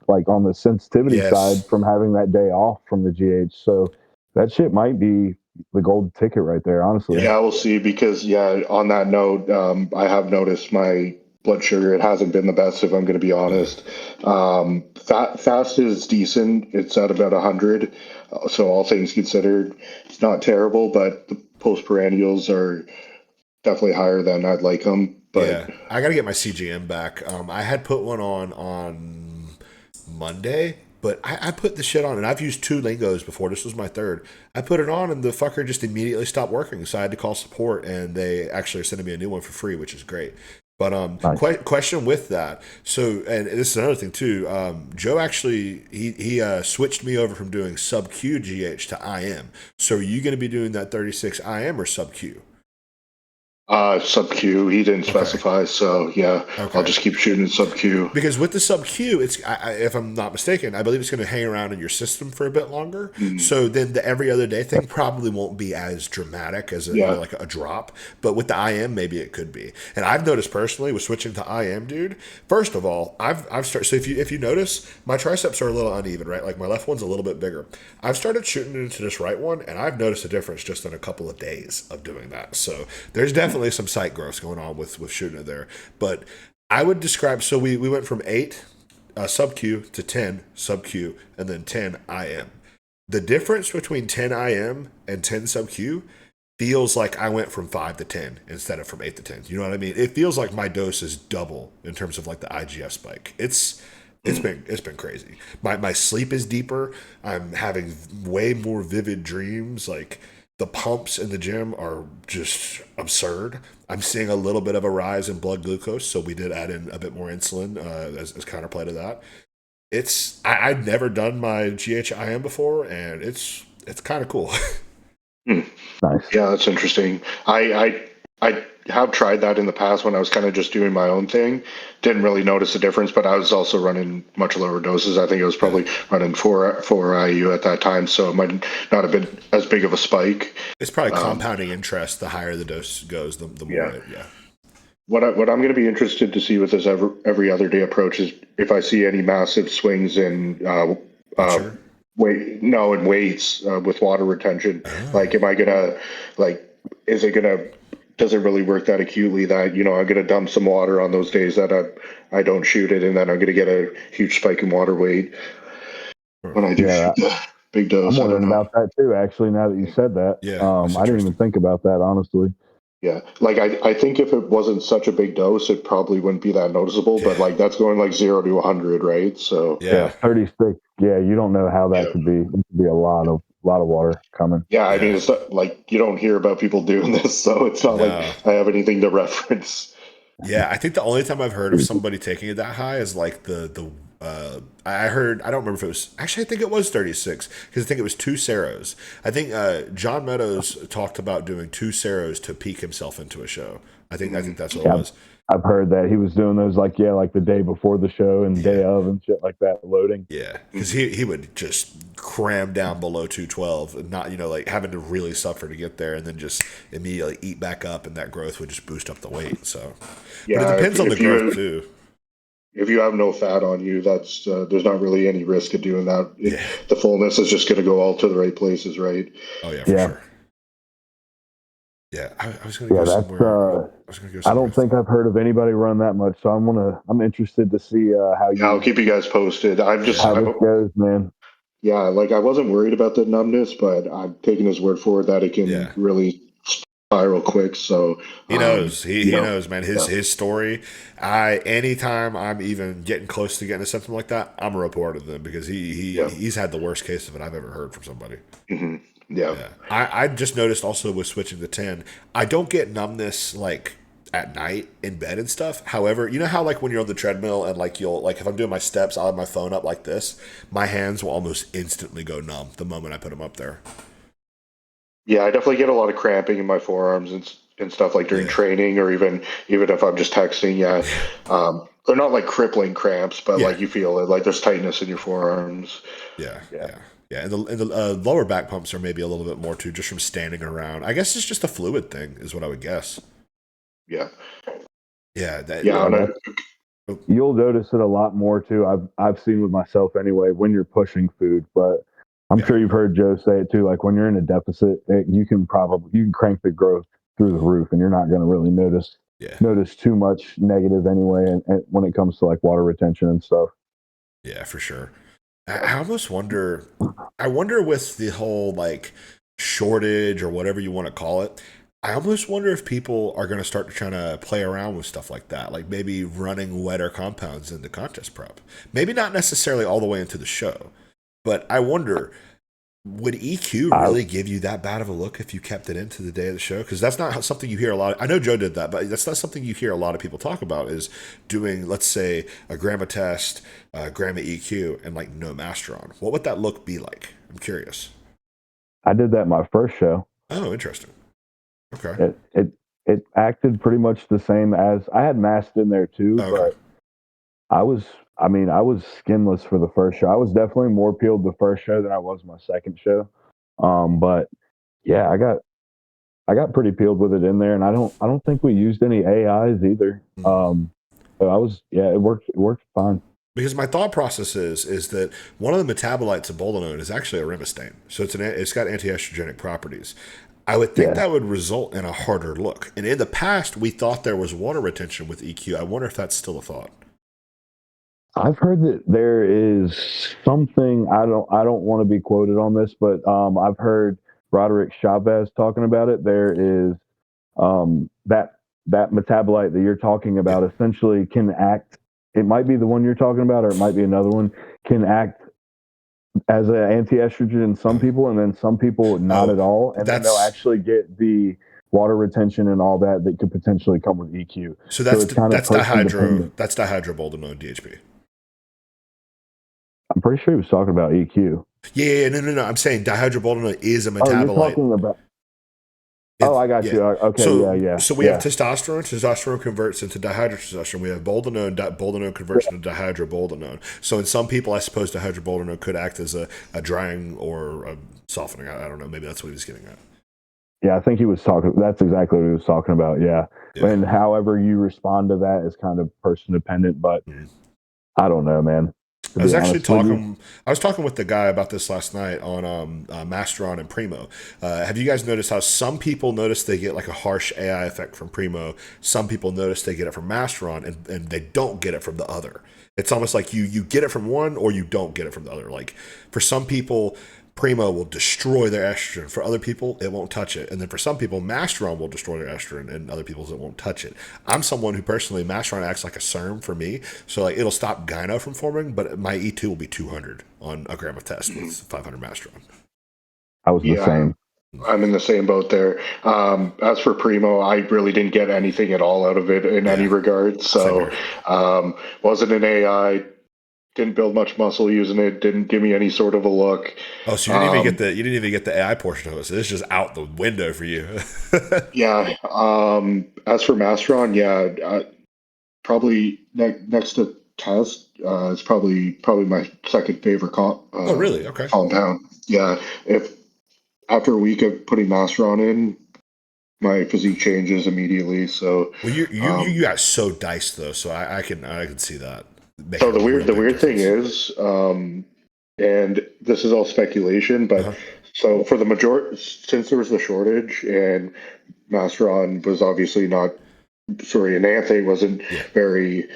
like on the sensitivity side from having that day off from the GH. So that shit might be the gold ticket right there, honestly. Yeah, we'll see. Because on that note, I have noticed my blood sugar. It hasn't been the best, if I'm going to be honest. Fast is decent. It's at about 100. So all things considered, it's not terrible. But the postprandials are definitely higher than I'd like them. But yeah, I got to get my CGM back. I had put one on Monday, but I put the shit on, and I've used 2 Lingos before. This was my 3rd. I put it on, and the fucker just immediately stopped working. So I had to call support, and they actually are sending me a new one for free, which is great. But nice. Question with that. So, and this is another thing too. Joe actually he switched me over from doing sub Q GH to IM. So, are you going to be doing that 36 IM or sub Q? Sub Q, he didn't specify, so yeah, I'll just keep shooting sub Q. Because with the sub Q, it's if I'm not mistaken, I believe it's going to hang around in your system for a bit longer. So then the every other day thing probably won't be as dramatic as like a drop. But with the IM, maybe it could be. And I've noticed personally with switching to IM, dude. First of all, I've started. So if you notice, my triceps are a little uneven, right? Like my left one's a little bit bigger. I've started shooting into this right one, and I've noticed a difference just in a couple of days of doing that. So there's definitely some site growth going on with shooting it there. But I would describe, so we went from 8 sub Q to 10 sub Q and then 10 IM. The difference between 10 IM and 10 sub Q feels like I went from 5 to 10 instead of from 8 to 10. You know what I mean? It feels like my dose is double in terms of like the IGF spike. It's been crazy. My sleep is deeper. I'm having way more vivid dreams. Like the pumps in the gym are just absurd. I'm seeing a little bit of a rise in blood glucose, so we did add in a bit more insulin as counterplay to that. I'd never done my GHIM before, and it's kind of cool. Nice. Yeah, that's interesting. I have tried that in the past when I was kind of just doing my own thing. Didn't really notice a difference, but I was also running much lower doses. I think I was probably running 4 IU at that time, so it might not have been as big of a spike. It's probably compounding interest. The higher the dose goes, the more. What I'm going to be interested to see with this every other day approach is if I see any massive swings in weights with water retention. Like, am I gonna does it really work that acutely that I'm gonna dump some water on those days that I don't shoot it, and then I'm gonna get a huge spike in water weight when I do shoot the big dose. I'm wondering about that too. Actually, now that you said that, I didn't even think about that honestly. Yeah, like I think if it wasn't such a big dose, it probably wouldn't be that noticeable. But like that's going like 0 to 100, right? So 36. Yeah, you don't know how that could be. It could be a lot of water coming. Yeah, I mean, it's not, like you don't hear about people doing this, so it's not like I have anything to reference. Yeah, I think the only time I've heard of somebody taking it that high is like I heard, I don't remember if it was, actually I think it was 36 because I think it was 2 Ceros. I think John Meadows talked about doing 2 Ceros to peak himself into a show. I think that's what it was. I've heard that he was doing those like the day before the show and day of and shit like that, loading. Yeah, because he would just cram down below 212 and not, like having to really suffer to get there and then just immediately eat back up, and that growth would just boost up the weight. So, but it depends on the growth too. if you have no fat on you, that's there's not really any risk of doing that. Yeah. The fullness is just going to go all to the right places, right? Oh yeah, for sure. Yeah, I was going to Yeah, go that's. somewhere. I was going to go I somewhere. don't think I've heard of anybody run that much, so I'm interested to see how Yeah, I'll you keep you guys posted. how this goes, man. Yeah, like I wasn't worried about the numbness, but I'm taking his word for it that it can Yeah. really spiral quick. So He knows. He you know, knows, man. yeah. His story. Anytime I'm even getting close to getting to something like that, I'm a reporter to them because he's had the worst case of it I've ever heard from somebody. hmm Yeah. Yeah. I just noticed also with switching to 10, I don't get numbness like at night in bed and stuff. However, you know how like when you're on the treadmill and like you'll like if I'm doing my steps, I'll have my phone up like this. My hands will almost instantly go numb the moment I put them up there. Yeah, I definitely get a lot of cramping in my forearms and stuff like during training or even if I'm just texting. Yeah, they're not like crippling cramps, but like you feel it, like there's tightness in your forearms. Yeah. And the lower back pumps are maybe a little bit more too, just from standing around. I guess it's just a fluid thing, is what I would guess. Yeah. Yeah. You'll notice it a lot more too. I've seen with myself anyway when you're pushing food, but I'm sure you've heard Joe say it too. Like when you're in a deficit, you can crank the growth through the roof, and you're not going to really notice too much negative anyway. And when it comes to like water retention and stuff. Yeah, for sure. I almost wonder. I wonder with the whole like shortage or whatever you want to call it. I almost wonder if people are going to start trying to play around with stuff like that, like maybe running wetter compounds into contest prep. Maybe not necessarily all the way into the show, but I wonder, would EQ really give you that bad of a look if you kept it into the day of the show? Because that's not something you hear a lot. I know Joe did that, but that's not something you hear a lot of people talk about. Is doing, let's say, a gamma test, gamma EQ, and like no masteron. What would that look be like? I'm curious. I did that my first show. Oh, interesting. Okay. It acted pretty much the same as I had mast in there too, but I was skinless for the first show. I was definitely more peeled the first show than I was my second show. But yeah, I got pretty peeled with it in there, and I don't think we used any AIs either. So it worked fine. Because my thought process is that one of the metabolites of boldenone is actually a remistane, so it's got antiestrogenic properties. I would think that would result in a harder look. And in the past, we thought there was water retention with EQ. I wonder if that's still a thought. I've heard that there is something. I don't want to be quoted on this, but I've heard Roderick Chavez talking about it. There is that metabolite that you're talking about essentially can act. It might be the one you're talking about, or it might be another one. Can act as an anti-estrogen in some people, and then some people not at all, and then they'll actually get the water retention and all that could potentially come with EQ. So that's dihydroboldenone DHP. I'm pretty sure he was talking about EQ. Yeah, no. I'm saying dihydroboldenone is a metabolite. You're talking about. I got you. Okay, So we have testosterone. Testosterone converts into dihydrotestosterone. We have boldenone. Boldenone converts into dihydroboldenone. So in some people, I suppose dihydroboldenone could act as a drying or a softening. I don't know. Maybe that's what he was getting at. Yeah, I think he was talking. That's exactly what he was talking about. Yeah. And however you respond to that is kind of person dependent, but I don't know, man. I was actually talking with the guy about this last night on Masteron and Primo. Have you guys noticed how some people notice they get like a harsh AI effect from Primo? Some people notice they get it from Masteron and they don't get it from the other. It's almost like you get it from one or you don't get it from the other. Like for some people, Primo will destroy their estrogen. For other people, it won't touch it. And then for some people, Masteron will destroy their estrogen, and other people's it won't touch it. I'm someone who personally, Masteron acts like a SERM for me. So like it'll stop gyno from forming, but my E2 will be 200 on a gram of test with 500 Masteron. I was the same. I'm in the same boat there. As for Primo, I really didn't get anything at all out of it in any regard. So wasn't an AI. Didn't build much muscle using it. Didn't give me any sort of a look. Oh, so you didn't even get the AI portion of it. So it's just out the window for you. Yeah. As for Masteron, probably next to Test, it's probably my second favorite oh, really? Okay. compound. Yeah. If after a week of putting Masteron in, my physique changes immediately. So well, you got so diced though, so I can see that. So making the a real big weird thing difference. is, and this is all speculation, but Uh-huh. so for the majority, since there was the shortage and Masteron was obviously not, sorry, and Anthe wasn't Yeah. very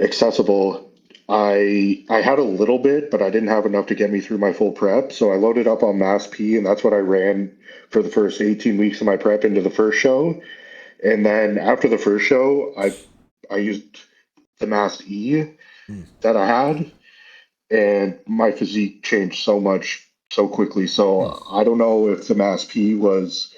accessible. I had a little bit, but I didn't have enough to get me through my full prep. So I loaded up on Mass P, and that's what I ran for the first 18 weeks of my prep into the first show. And then after the first show, I used the Mass E Mm. that I had, and my physique changed so much so quickly. Mm. So I don't know if the Mass P was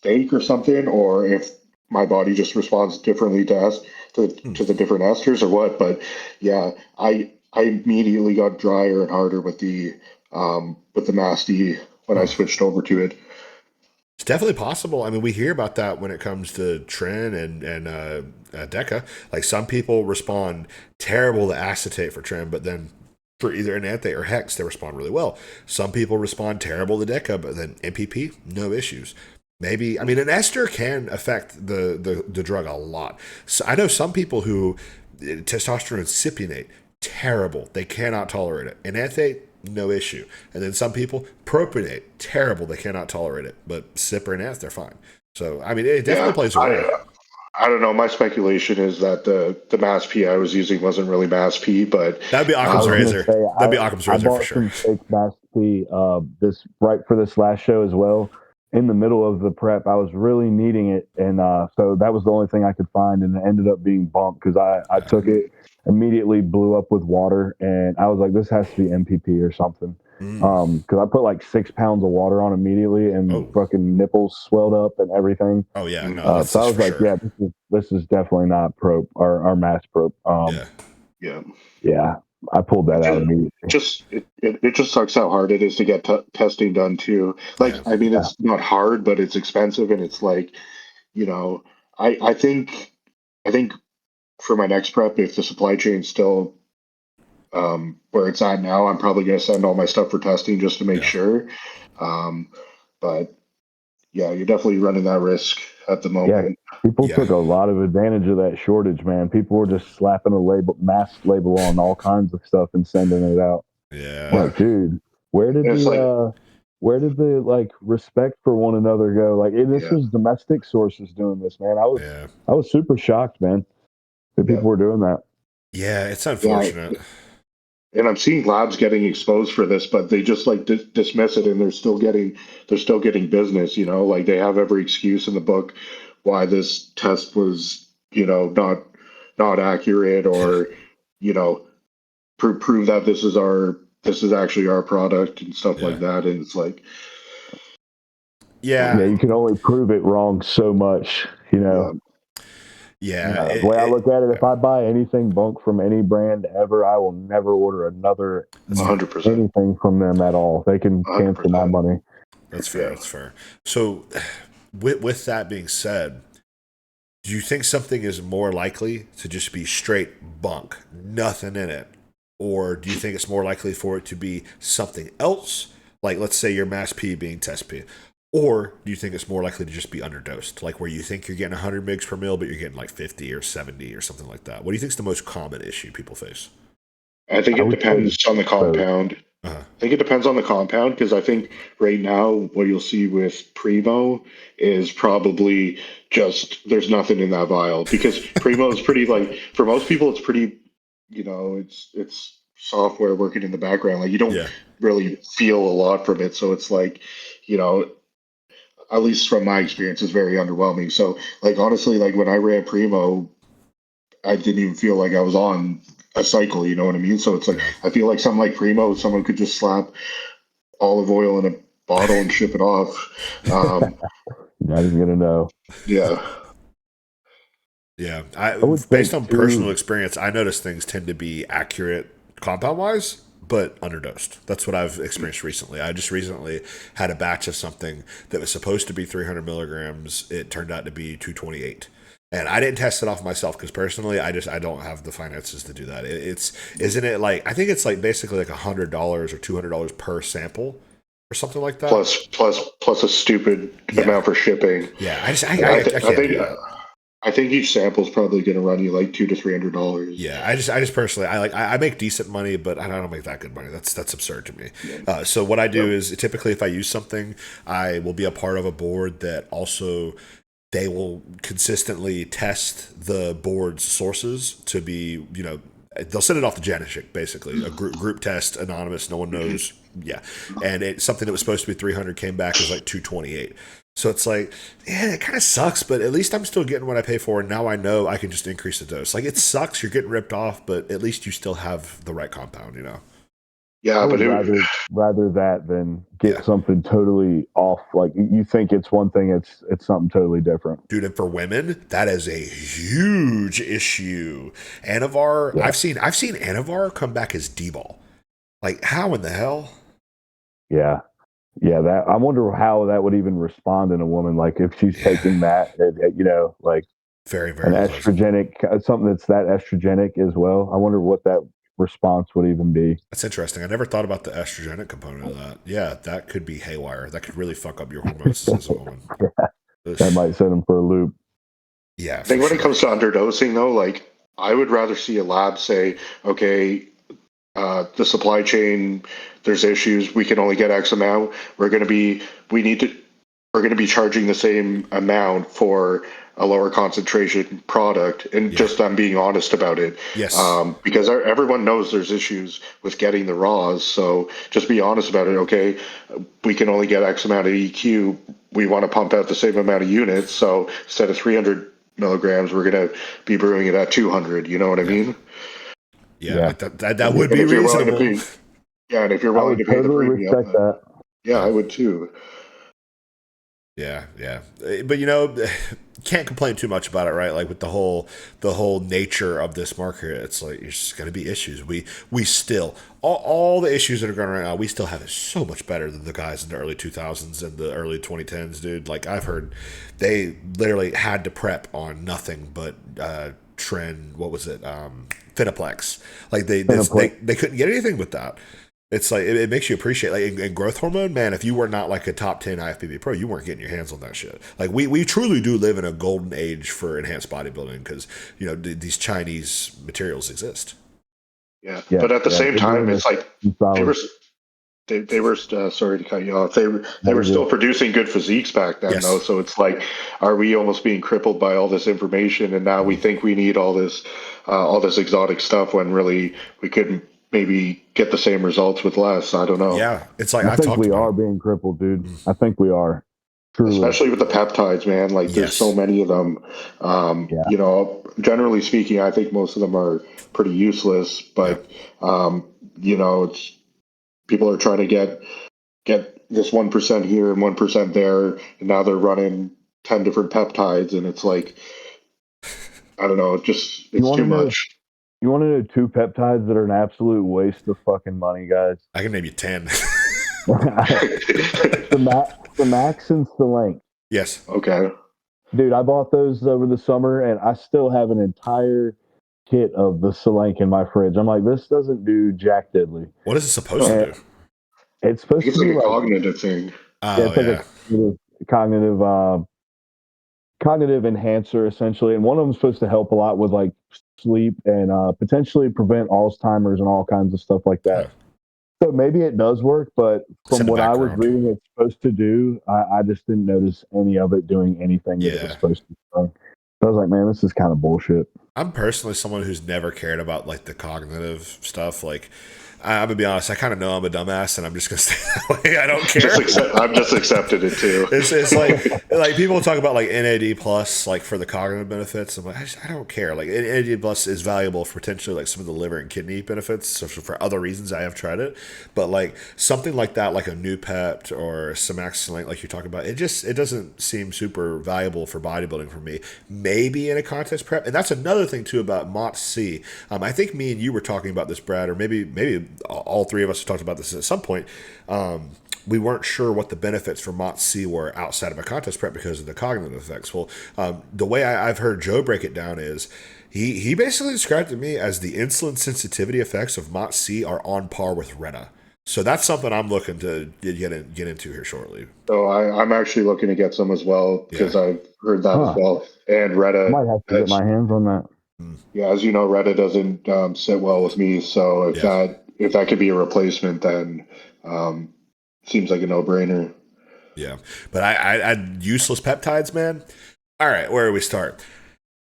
fake or something, or if my body just responds differently Mm. to the different esters or what. But yeah, I immediately got drier and harder with the Mass D when I Huh. switched over to it. It's definitely possible. I mean, we hear about that when it comes to Tren and Deca. Like some people respond terrible to acetate for Tren, but then for either Enanthe or Hex, they respond really well. Some people respond terrible to Deca, but then MPP, no issues. Maybe I mean an ester can affect the drug a lot. So I know some people who testosterone cypionate terrible. They cannot tolerate it. Enanthe, no issue. And then some people, propionate, terrible. They cannot tolerate it. But Cip or Enanthe, they're fine. So, I mean, it definitely Yeah, plays a role. I don't know. My speculation is that the Mass P I was using wasn't really Mass P, but That'd be I Occam's was gonna razor. say That'd be Occam's I razor for bought sure. some fake Mass P this right for this last show as well. In the middle of the prep, I was really needing it, and so that was the only thing I could find, and it ended up being bump because I took it, immediately blew up with water, and I was like, this has to be MPP or something. Mm. Because I put like 6 pounds of water on immediately, and Oh. fucking nipples swelled up and everything. Oh yeah. No, So I that's was for like, sure. yeah, this is definitely not prop or mass prop. Yeah. yeah. Yeah, I pulled It that out immediately. it just sucks how hard it is to get testing done too. Like, Yeah. I mean, Yeah. it's not hard, but it's expensive, and it's like, you know, I think for my next prep, if the supply chain's still where it's at now, I'm probably going to send all my stuff for testing just to make Yeah. sure. Um, but yeah, you're definitely running that risk at the Yeah, moment. people Yeah. took a lot of advantage of that shortage, man. People were just slapping a label, mass label on all kinds of stuff and sending it out. Yeah. Yeah, Like, dude, where did and it's like, the like respect for one another go? Like, this yeah, was domestic sources doing this, man. Yeah. I was super shocked, man, that yeah, people were doing that. Yeah. It's yeah. unfortunate. And I'm seeing labs getting exposed for this, but they just like dismiss it, and they're still getting business. You know, like they have every excuse in the book why this test was, not accurate, Yeah. or you know, prove that this is actually our product and stuff Yeah. like that. And it's like, Yeah. Yeah, you can only prove it wrong so much, you yeah, know. Yeah. The way I look at it, if I buy anything bunk from any brand ever, I will never order another That's fair. 100%, anything from them at all. They can cancel my 100%. money. That's fair. Yeah. That's fair. So, with that being said, do you think something is more likely to just be straight bunk, nothing in it? Or do you think it's more likely for it to be something else? Like, let's say your mass P being test P. Or do you think it's more likely to just be underdosed? Like, where you think you're getting 100 mgs per mil, but you're getting like 50 or 70 or something like that? What do you think is the most common issue people face? I think I it would say depends on the both. compound. Uh-huh. I think it depends on the compound, because I think right now what you'll see with Primo is probably just there's nothing in that vial, because Primo is pretty, like, for most people it's pretty, it's software working in the background. Like, you don't Yeah. really feel a lot from it, so it's like, you know, at least from my experience, it's very underwhelming. So, like, honestly, like when I ran Primo, I didn't even feel like I was on a cycle. You know what I mean? So it's like Yeah. I feel like something like Primo, someone could just slap olive oil in a bottle and ship it off. Um, You're not even gonna know. yeah, Yeah, I would say based on personal too. experience, I notice things tend to be accurate compound wise, but underdosed. That's what I've experienced recently. I just recently had a batch of something that was supposed to be 300 milligrams. It turned out to be 228. And I didn't test it off myself because personally, I don't have the finances to do that. It's isn't it like I think it's like basically like $100 or $200 per sample or something like that. plus a stupid Yeah, amount for shipping. yeah. I, I I can't think do that. I think each sample is probably going to run you like $200 to $300. Yeah, I just personally, I make decent money, but I don't make that good money. That's absurd to me. Yeah. So what I do is typically if I use something, I will be a part of a board that also they will consistently test the board's sources to be, they'll send it off to Janishik, basically a group test, anonymous, no one knows. Yeah, and it's something that was supposed to be 300 came back as like 228. So it's like, yeah, it kind of sucks, but at least I'm still getting what I pay for, and now I know I can just increase the dose. Like, it sucks, you're getting ripped off, but at least you still have the right compound, Yeah, I but would rather that than get something totally off. Like you think it's one thing, it's something totally different. Dude, and for women, that is a huge issue. Anavar, I've seen Anavar come back as D-ball. Like, how in the hell? Yeah. Yeah, that I wonder how that would even respond in a woman. Like if she's taking that, like very, very an estrogenic, something that's that estrogenic as well. I wonder what that response would even be. That's interesting. I never thought about the estrogenic component of that. Yeah, that could be haywire. That could really fuck up your hormones as a woman. That might send them for a loop. Yeah. I think when it comes to underdosing, though, like I would rather see a lab say, okay, the supply chain, there's issues. We can only get X amount. We're going to be charging the same amount for a lower concentration product, and just I'm being honest about it. Yes. Because everyone knows there's issues with getting the raws, so just be honest about it. Okay, we can only get X amount of EQ. We want to pump out the same amount of units, so instead of 300 milligrams, we're going to be brewing it at 200. You know what I mean? Yeah. That would be reasonable. And if you're willing to pay the premium, respect that. Yeah, I would too. Yeah. But can't complain too much about it, right? Like with the whole nature of this market, it's like there's just going to be issues. We still all the issues that are going on right now, we still have it so much better than the guys in the early 2000s and the early 2010s, dude. Like I've heard they literally had to prep on nothing but Finaplex. Like they couldn't get anything with that. It's like it makes you appreciate, like, in growth hormone, man. If you were not like a top 10 IFBB pro, you weren't getting your hands on that shit. Like we truly do live in a golden age for enhanced bodybuilding because these Chinese materials exist. Yeah. But at the same time, it's like they were sorry to cut you off. They were still producing good physiques back then, though. So it's like, are we almost being crippled by all this information, and now we think we need all this exotic stuff when really we couldn't maybe get the same results with less? I don't know. Yeah, it's like I think we are being crippled, dude. I think we are. Truly. Especially with the peptides, man. Like there's so many of them. Generally speaking, I think most of them are pretty useless. But it's people are trying to get this 1% here and 1% there, and now they're running 10 different peptides, and it's like, I don't know, it's too much. You want to know 2 peptides that are an absolute waste of fucking money, guys? I can name you 10. The Max and Selenk. Yes. Okay. Dude, I bought those over the summer, and I still have an entire kit of the Selenk in my fridge. I'm like, this doesn't do jack diddly. What is it supposed to do? It's supposed to be like a cognitive thing. It's like a cognitive enhancer, essentially. And one of them is supposed to help a lot with like sleep and potentially prevent Alzheimer's and all kinds of stuff like that. So maybe it does work, but from what I was reading it's supposed to do, I just didn't notice any of it doing anything that it was supposed to do. So I was like, man, this is kind of bullshit. I'm personally someone who's never cared about like the cognitive stuff. Like, I'm gonna be honest, I kind of know I'm a dumbass, and I'm just gonna stay that way. I don't care. I've just accepted it too. It's like people talk about like NAD plus, like for the cognitive benefits. I'm like, I don't care. Like NAD plus is valuable for potentially like some of the liver and kidney benefits. So for other reasons, I have tried it. But like something like that, like a new pept or Semaxilink, like you're talking about, it doesn't seem super valuable for bodybuilding for me. Maybe in a contest prep, and that's another thing too about MOTS-C. I think me and you were talking about this, Brad, or maybe all three of us have talked about this at some point. We weren't sure what the benefits for MOTS-C were outside of a contest prep because of the cognitive effects. Well, the way I've heard Joe break it down is he basically described it to me as the insulin sensitivity effects of MOTS-C are on par with Rena. So that's something I'm looking to get into here shortly. So I'm actually looking to get some as well because I've heard that as well. And I Retta, might have to get my hands on that. yeah, as you know, Retta doesn't sit well with me. So if that could be a replacement, then seems like a no-brainer. Yeah, but I useless peptides, man. All right, where do we start?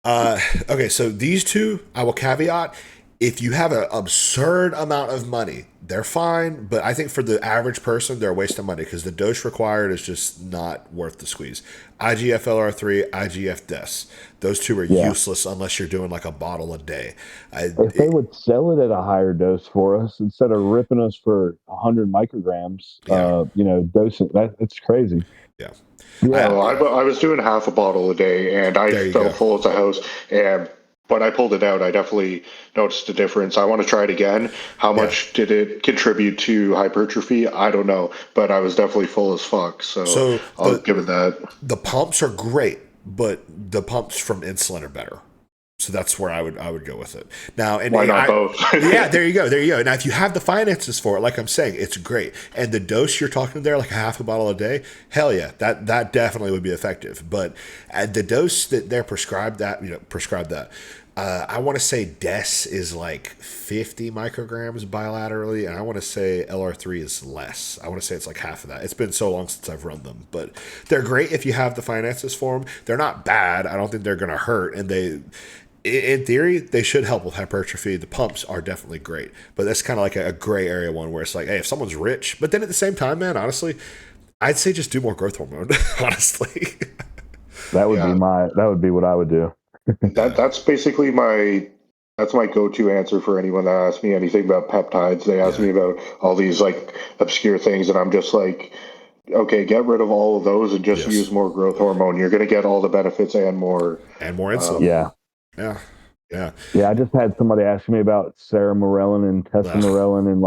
Okay, so these two, I will caveat. If you have an absurd amount of money, they're fine. But I think for the average person, they're a waste of money because the dose required is just not worth the squeeze. IGF-LR3, IGF-DES. Those two are useless unless you're doing like a bottle a day. If they would sell it at a higher dose for us instead of ripping us for 100 micrograms, dosing, it's crazy. Yeah. Yeah. I was doing half a bottle a day, and I felt full as a house. And when I pulled it out, I definitely noticed a difference. I want to try it again. How much did it contribute to hypertrophy? I don't know, but I was definitely full as fuck. So I'll give it that. The pumps are great, but the pumps from insulin are better. So that's where I would go with it. Now, and why not both? Yeah, there you go. Now, if you have the finances for it, like I'm saying, it's great. And the dose you're talking there, like a half a bottle a day, hell yeah, that definitely would be effective. But the dose that they're prescribed that. I want to say DES is like 50 micrograms bilaterally, and I want to say LR3 is less. I want to say it's like half of that. It's been so long since I've run them, but they're great if you have the finances for them. They're not bad. I don't think they're going to hurt, and in theory, they should help with hypertrophy. The pumps are definitely great, but that's kind of like a gray area one where it's like, hey, if someone's rich, but then at the same time, man, honestly, I'd say just do more growth hormone. Honestly, that would be what I would do. That's basically my go-to answer for anyone that asks me anything about peptides. They ask me about all these like obscure things, and I'm just like, okay, get rid of all of those and just use more growth hormone. You're going to get all the benefits and more insulin. Yeah. I just had somebody ask me about ceramorelin and tesamorelin, and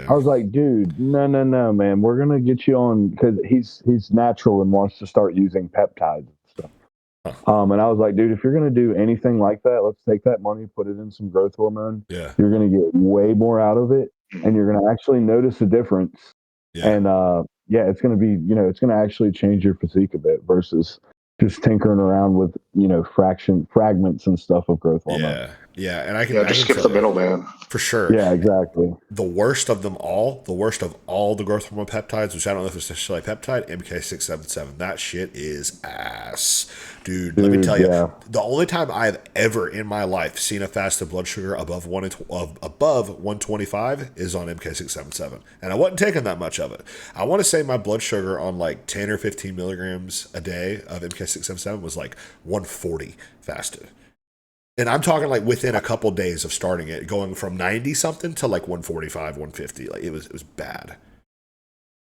I was like, dude, no, man, we're gonna get you on because he's natural and wants to start using peptides and stuff. And I was like, dude, if you're gonna do anything like that, let's take that money, put it in some growth hormone. Yeah, you're gonna get way more out of it, and you're gonna actually notice a difference. Yeah. And it's gonna be, it's gonna actually change your physique a bit versus just tinkering around with fragments and stuff of growth hormone. Yeah, and I can just skip the middleman for sure. Yeah, exactly. The worst of all the growth hormone peptides, which I don't know if it's necessarily peptide, MK677. That shit is ass, dude. Let me tell you, the only time I've ever in my life seen a fasted blood sugar above 125 is on MK677, and I wasn't taking that much of it. I want to say my blood sugar on like 10 or 15 milligrams a day of MK677 was like 140 fasted. And I'm talking like within a couple days of starting it, going from 90 something to like 145, 150. Like it was bad.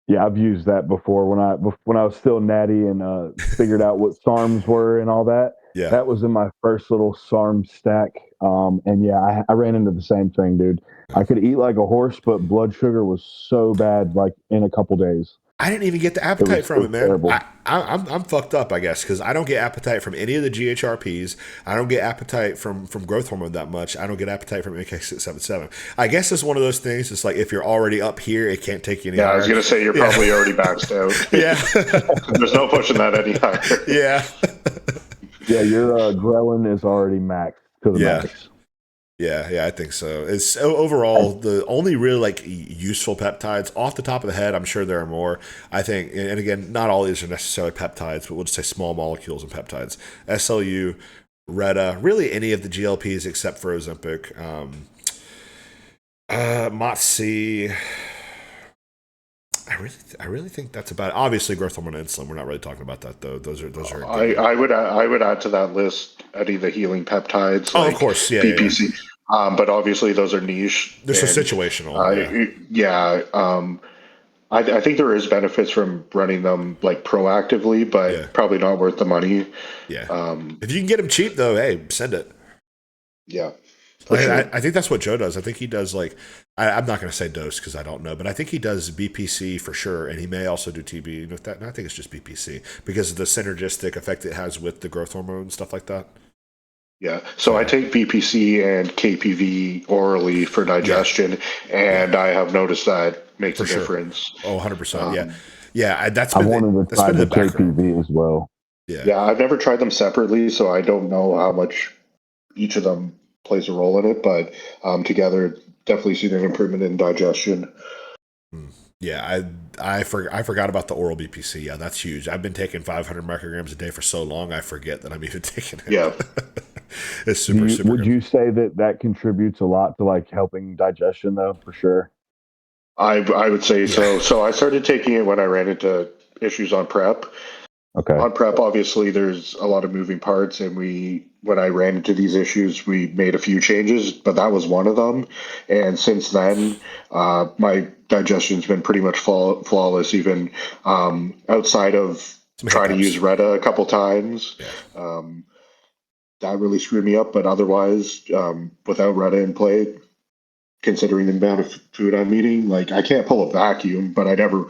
Yeah, I've used that before when I was still natty and figured out what SARMs were and all that. Yeah, that was in my first little SARM stack. And I ran into the same thing, dude. I could eat like a horse, but blood sugar was so bad, like in a couple days. I didn't even get the appetite from it, man. I'm fucked up, I guess, because I don't get appetite from any of the GHRPs. I don't get appetite from growth hormone that much. I don't get appetite from AK677. I guess it's one of those things. It's like if you're already up here, it can't take you any higher. I was going to say you're probably already maxed out. Yeah. There's no pushing that any higher. Yeah. Yeah, your ghrelin is already maxed to the max. Yeah, I think so. It's overall the only really like useful peptides off the top of the head. I'm sure there are more. I think, and again, not all these are necessarily peptides, but we'll just say small molecules and peptides. SLU, Retta, really any of the GLPs except for Ozempic. MOTS-C. I really think that's about it. Obviously growth hormone and insulin. We're not really talking about that though. Those are. I would add to that list any of the healing peptides. Oh, of course, yeah, PPC. Yeah. But obviously those are niche. They're so situational. I think there is benefits from running them like proactively, but probably not worth the money. Yeah. If you can get them cheap though, hey, send it. Yeah. I think that's what Joe does. I think he does like, I'm not going to say dose because I don't know, but I think he does BPC for sure, and he may also do TB. And I think it's just BPC because of the synergistic effect it has with the growth hormone and stuff like that. Yeah, so I take BPC and KPV orally for digestion, and I have noticed that makes a difference. Oh, 100%. Yeah, that's I been wanted to try the KPV as well. Yeah, I've never tried them separately, so I don't know how much each of them plays a role in it, but together definitely seen an improvement in digestion. Hmm. Yeah, I forgot about the oral BPC. Yeah, that's huge. I've been taking 500 micrograms a day for so long, I forget that I'm even taking it. Yeah. It's super Would good. you say that contributes a lot to like helping digestion though, for sure? I would say Yeah. so. So I started taking it when I ran into issues on prep. Okay. On prep, obviously, there's a lot of moving parts, and when I ran into these issues, we made a few changes, but that was one of them. And since then, my digestion's been pretty much flawless, even outside of Some trying to use hiccups. Retta a couple times. Yeah. That really screwed me up, but otherwise, without Retta in play, considering the amount of food I'm eating, like I can't pull a vacuum, but I never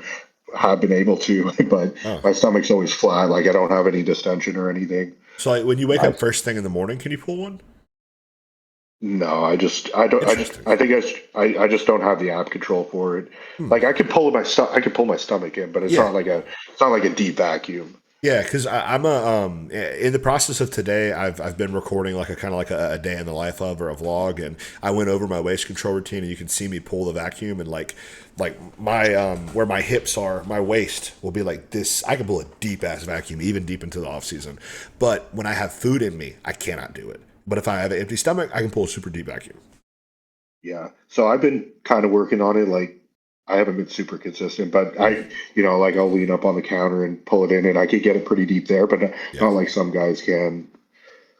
have been able to. But Oh. my stomach's always flat, like I don't have any distension or anything. So like when you wake up Nice. first thing in the morning, can you pull one? No, I don't, Interesting. I think I just don't have the app control for it. Hmm. Like I could pull my stomach in, but it's Yeah. it's not like a deep vacuum. Yeah, because I'm in the process of today. I've been recording like a kind of like a day in the life of or a vlog, and I went over my waist control routine, and you can see me pull the vacuum, and like my where my hips are, my waist will be like this. I can pull a deep ass vacuum, even deep into the off season, but when I have food in me, I cannot do it. But if I have an empty stomach, I can pull a super deep vacuum. Yeah. So I've been kind of working on it. Like I haven't been super consistent, but like I'll lean up on the counter and pull it in, and I could get it pretty deep there, but Yeah. not like some guys can.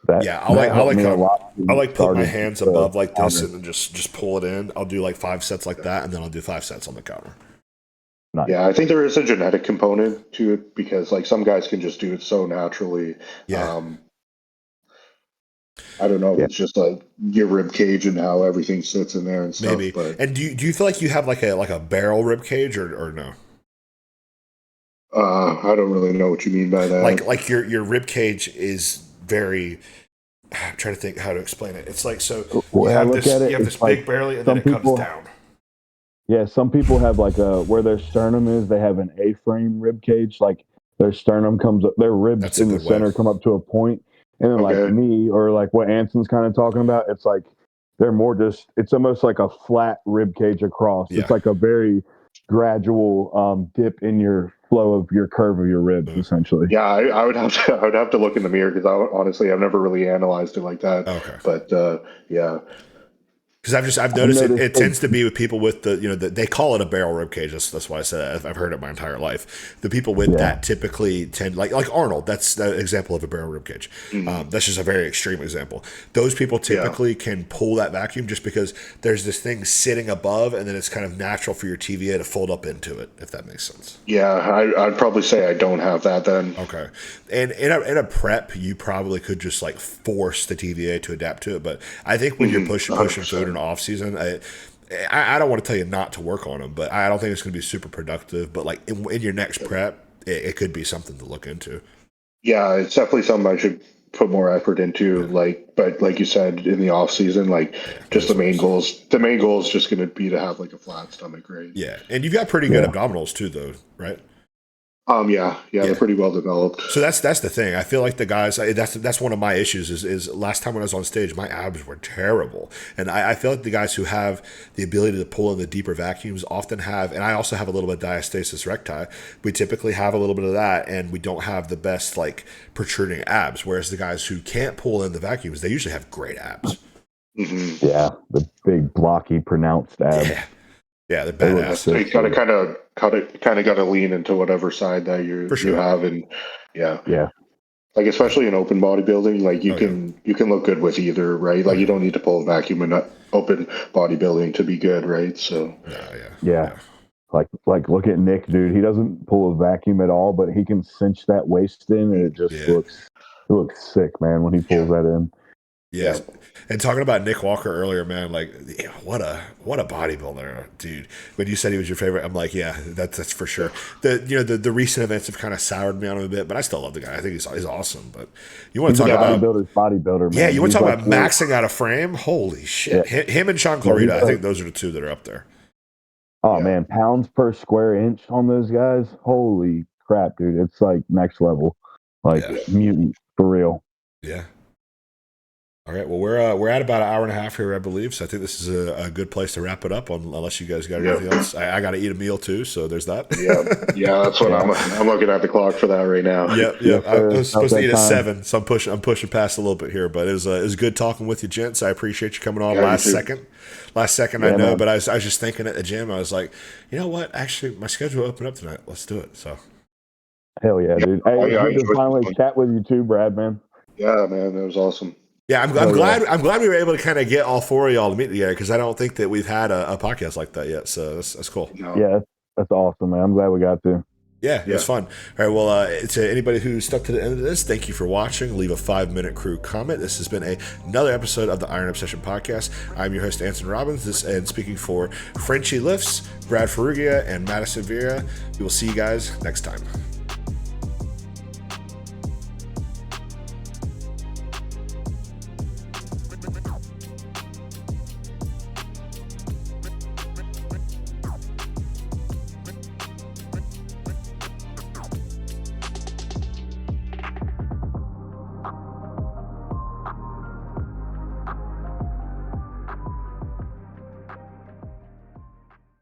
That Yeah, that helped me a lot. I when like put my started hands the above like this counter. and then just pull it in. I'll do like 5 sets like that, and then I'll do 5 sets on the counter. Nice. Yeah, I think there is a genetic component to it because like some guys can just do it so naturally. Yeah, Um, I don't know if Yeah. it's just like your rib cage and how everything sits in there and stuff, maybe. but And do you feel like you have like a barrel rib cage or no? I don't really know what you mean by that. Like your rib cage is very. I'm trying to think how to explain it. It's like so Way I look at it, you have this it's like big belly and then some it comes people, down. yeah, some people have like a where their sternum is, they have an A-frame rib cage. Like their sternum comes up, their ribs That's a in the good way. center come up to a point, and then like Okay. me or like what Anson's kind of talking about, it's like they're more just. It's almost like a flat rib cage across. Yeah. It's like a very gradual dip in your flow of your curve of your ribs, Uh, essentially. Yeah, I would have to look in the mirror because honestly I've never really analyzed it like that. okay. But yeah, Because I've I've noticed noticed it tends to be with people with they call it a barrel rib cage. That's why I said I've heard it my entire life. The people with Yeah. that typically tend like Arnold. That's the example of a barrel rib cage. That's just a very extreme example. Those people typically can pull that vacuum just because there's this thing sitting above, and then it's kind of natural for your TVA to fold up into it. If that makes sense. yeah, I'd probably say I don't have that then. Okay, and in a prep, you probably could just like force the TVA to adapt to it. But I think when you're pushing 100%. food in off season, I don't want to tell you not to work on them, but I don't think it's going to be super productive. But like in your next prep, it could be something to look into. Yeah, it's definitely something I should put more effort into. Yeah, But like you said, in the off season, like yeah, it just is what it is. the main goal is just going to be to have like a flat stomach, right? Yeah, and you've got pretty good Yeah. abdominals too, though, right? Yeah, they're pretty well developed. So that's the thing. I feel like the guys. That's one of my issues. Is last time when I was on stage, my abs were terrible, and I feel like the guys who have the ability to pull in the deeper vacuums often have. And I also have a little bit of diastasis recti. We typically have a little bit of that, and we don't have the best like protruding abs. Whereas the guys who can't pull in the vacuums, they usually have great abs. Yeah, the big blocky pronounced abs. Yeah, they're They look badass. So you gotta kind of got to lean into whatever side that For you sure. have, and yeah, Yeah. like especially in open bodybuilding, like Oh, yeah. you can look good with either, right? Like Oh, you yeah. don't need to pull a vacuum in open bodybuilding to be good, right? So No, yeah. Yeah. Like look at Nick, dude. He doesn't pull a vacuum at all, but he can cinch that waist in, and it just Yeah. looks sick, man, when he pulls that in. Yes. And talking about Nick Walker earlier, man, like what a bodybuilder, dude. When you said he was your favorite, I'm like, yeah, that's for sure. The recent events have kind of soured me on him a bit, but I still love the guy. I think he's awesome. But you want He's to a talk about bodybuilder, man. yeah, you want to He's talk like about maxing out a frame? Holy shit! Yeah. Him and Sean Yeah, Clarita, I he's think those are the two that are up there. Oh Yeah. man, pounds per square inch on those guys. Holy crap, dude. It's like next level. like mutant for real. Yeah. All right. Well, we're at about an hour and a half here, I believe. So I think this is a good place to wrap it up. Unless you guys got anything else, I got to eat a meal too. So there's that. Yeah. That's what I'm looking at the clock for that right now. Yeah. I was supposed to eat at 7, so I'm pushing past a little bit here. But it was good talking with you, gents. I appreciate you coming on last second. I know, man. But I was just thinking at the gym. I was like, you know what? Actually, my schedule opened up tonight. Let's do it. So. Hell yeah, dude. Hey, it's good to finally chat with you too, Brad, man. Yeah, man, that was awesome. Yeah, I'm glad we were able to kind of get all 4 of y'all to meet together, because I don't think that we've had a podcast like that yet. So that's cool. Yeah, that's awesome, man. I'm glad we got to. Yeah, it was fun. All right, well, to anybody who stuck to the end of this, thank you for watching. Leave a 5-minute crew comment. This has been another episode of the Iron Obsession Podcast. I'm your host, Anson Robbins, and speaking for Frenchie Lifts, Brad Ferrugia, and Madisyn Vera. We will see you guys next time.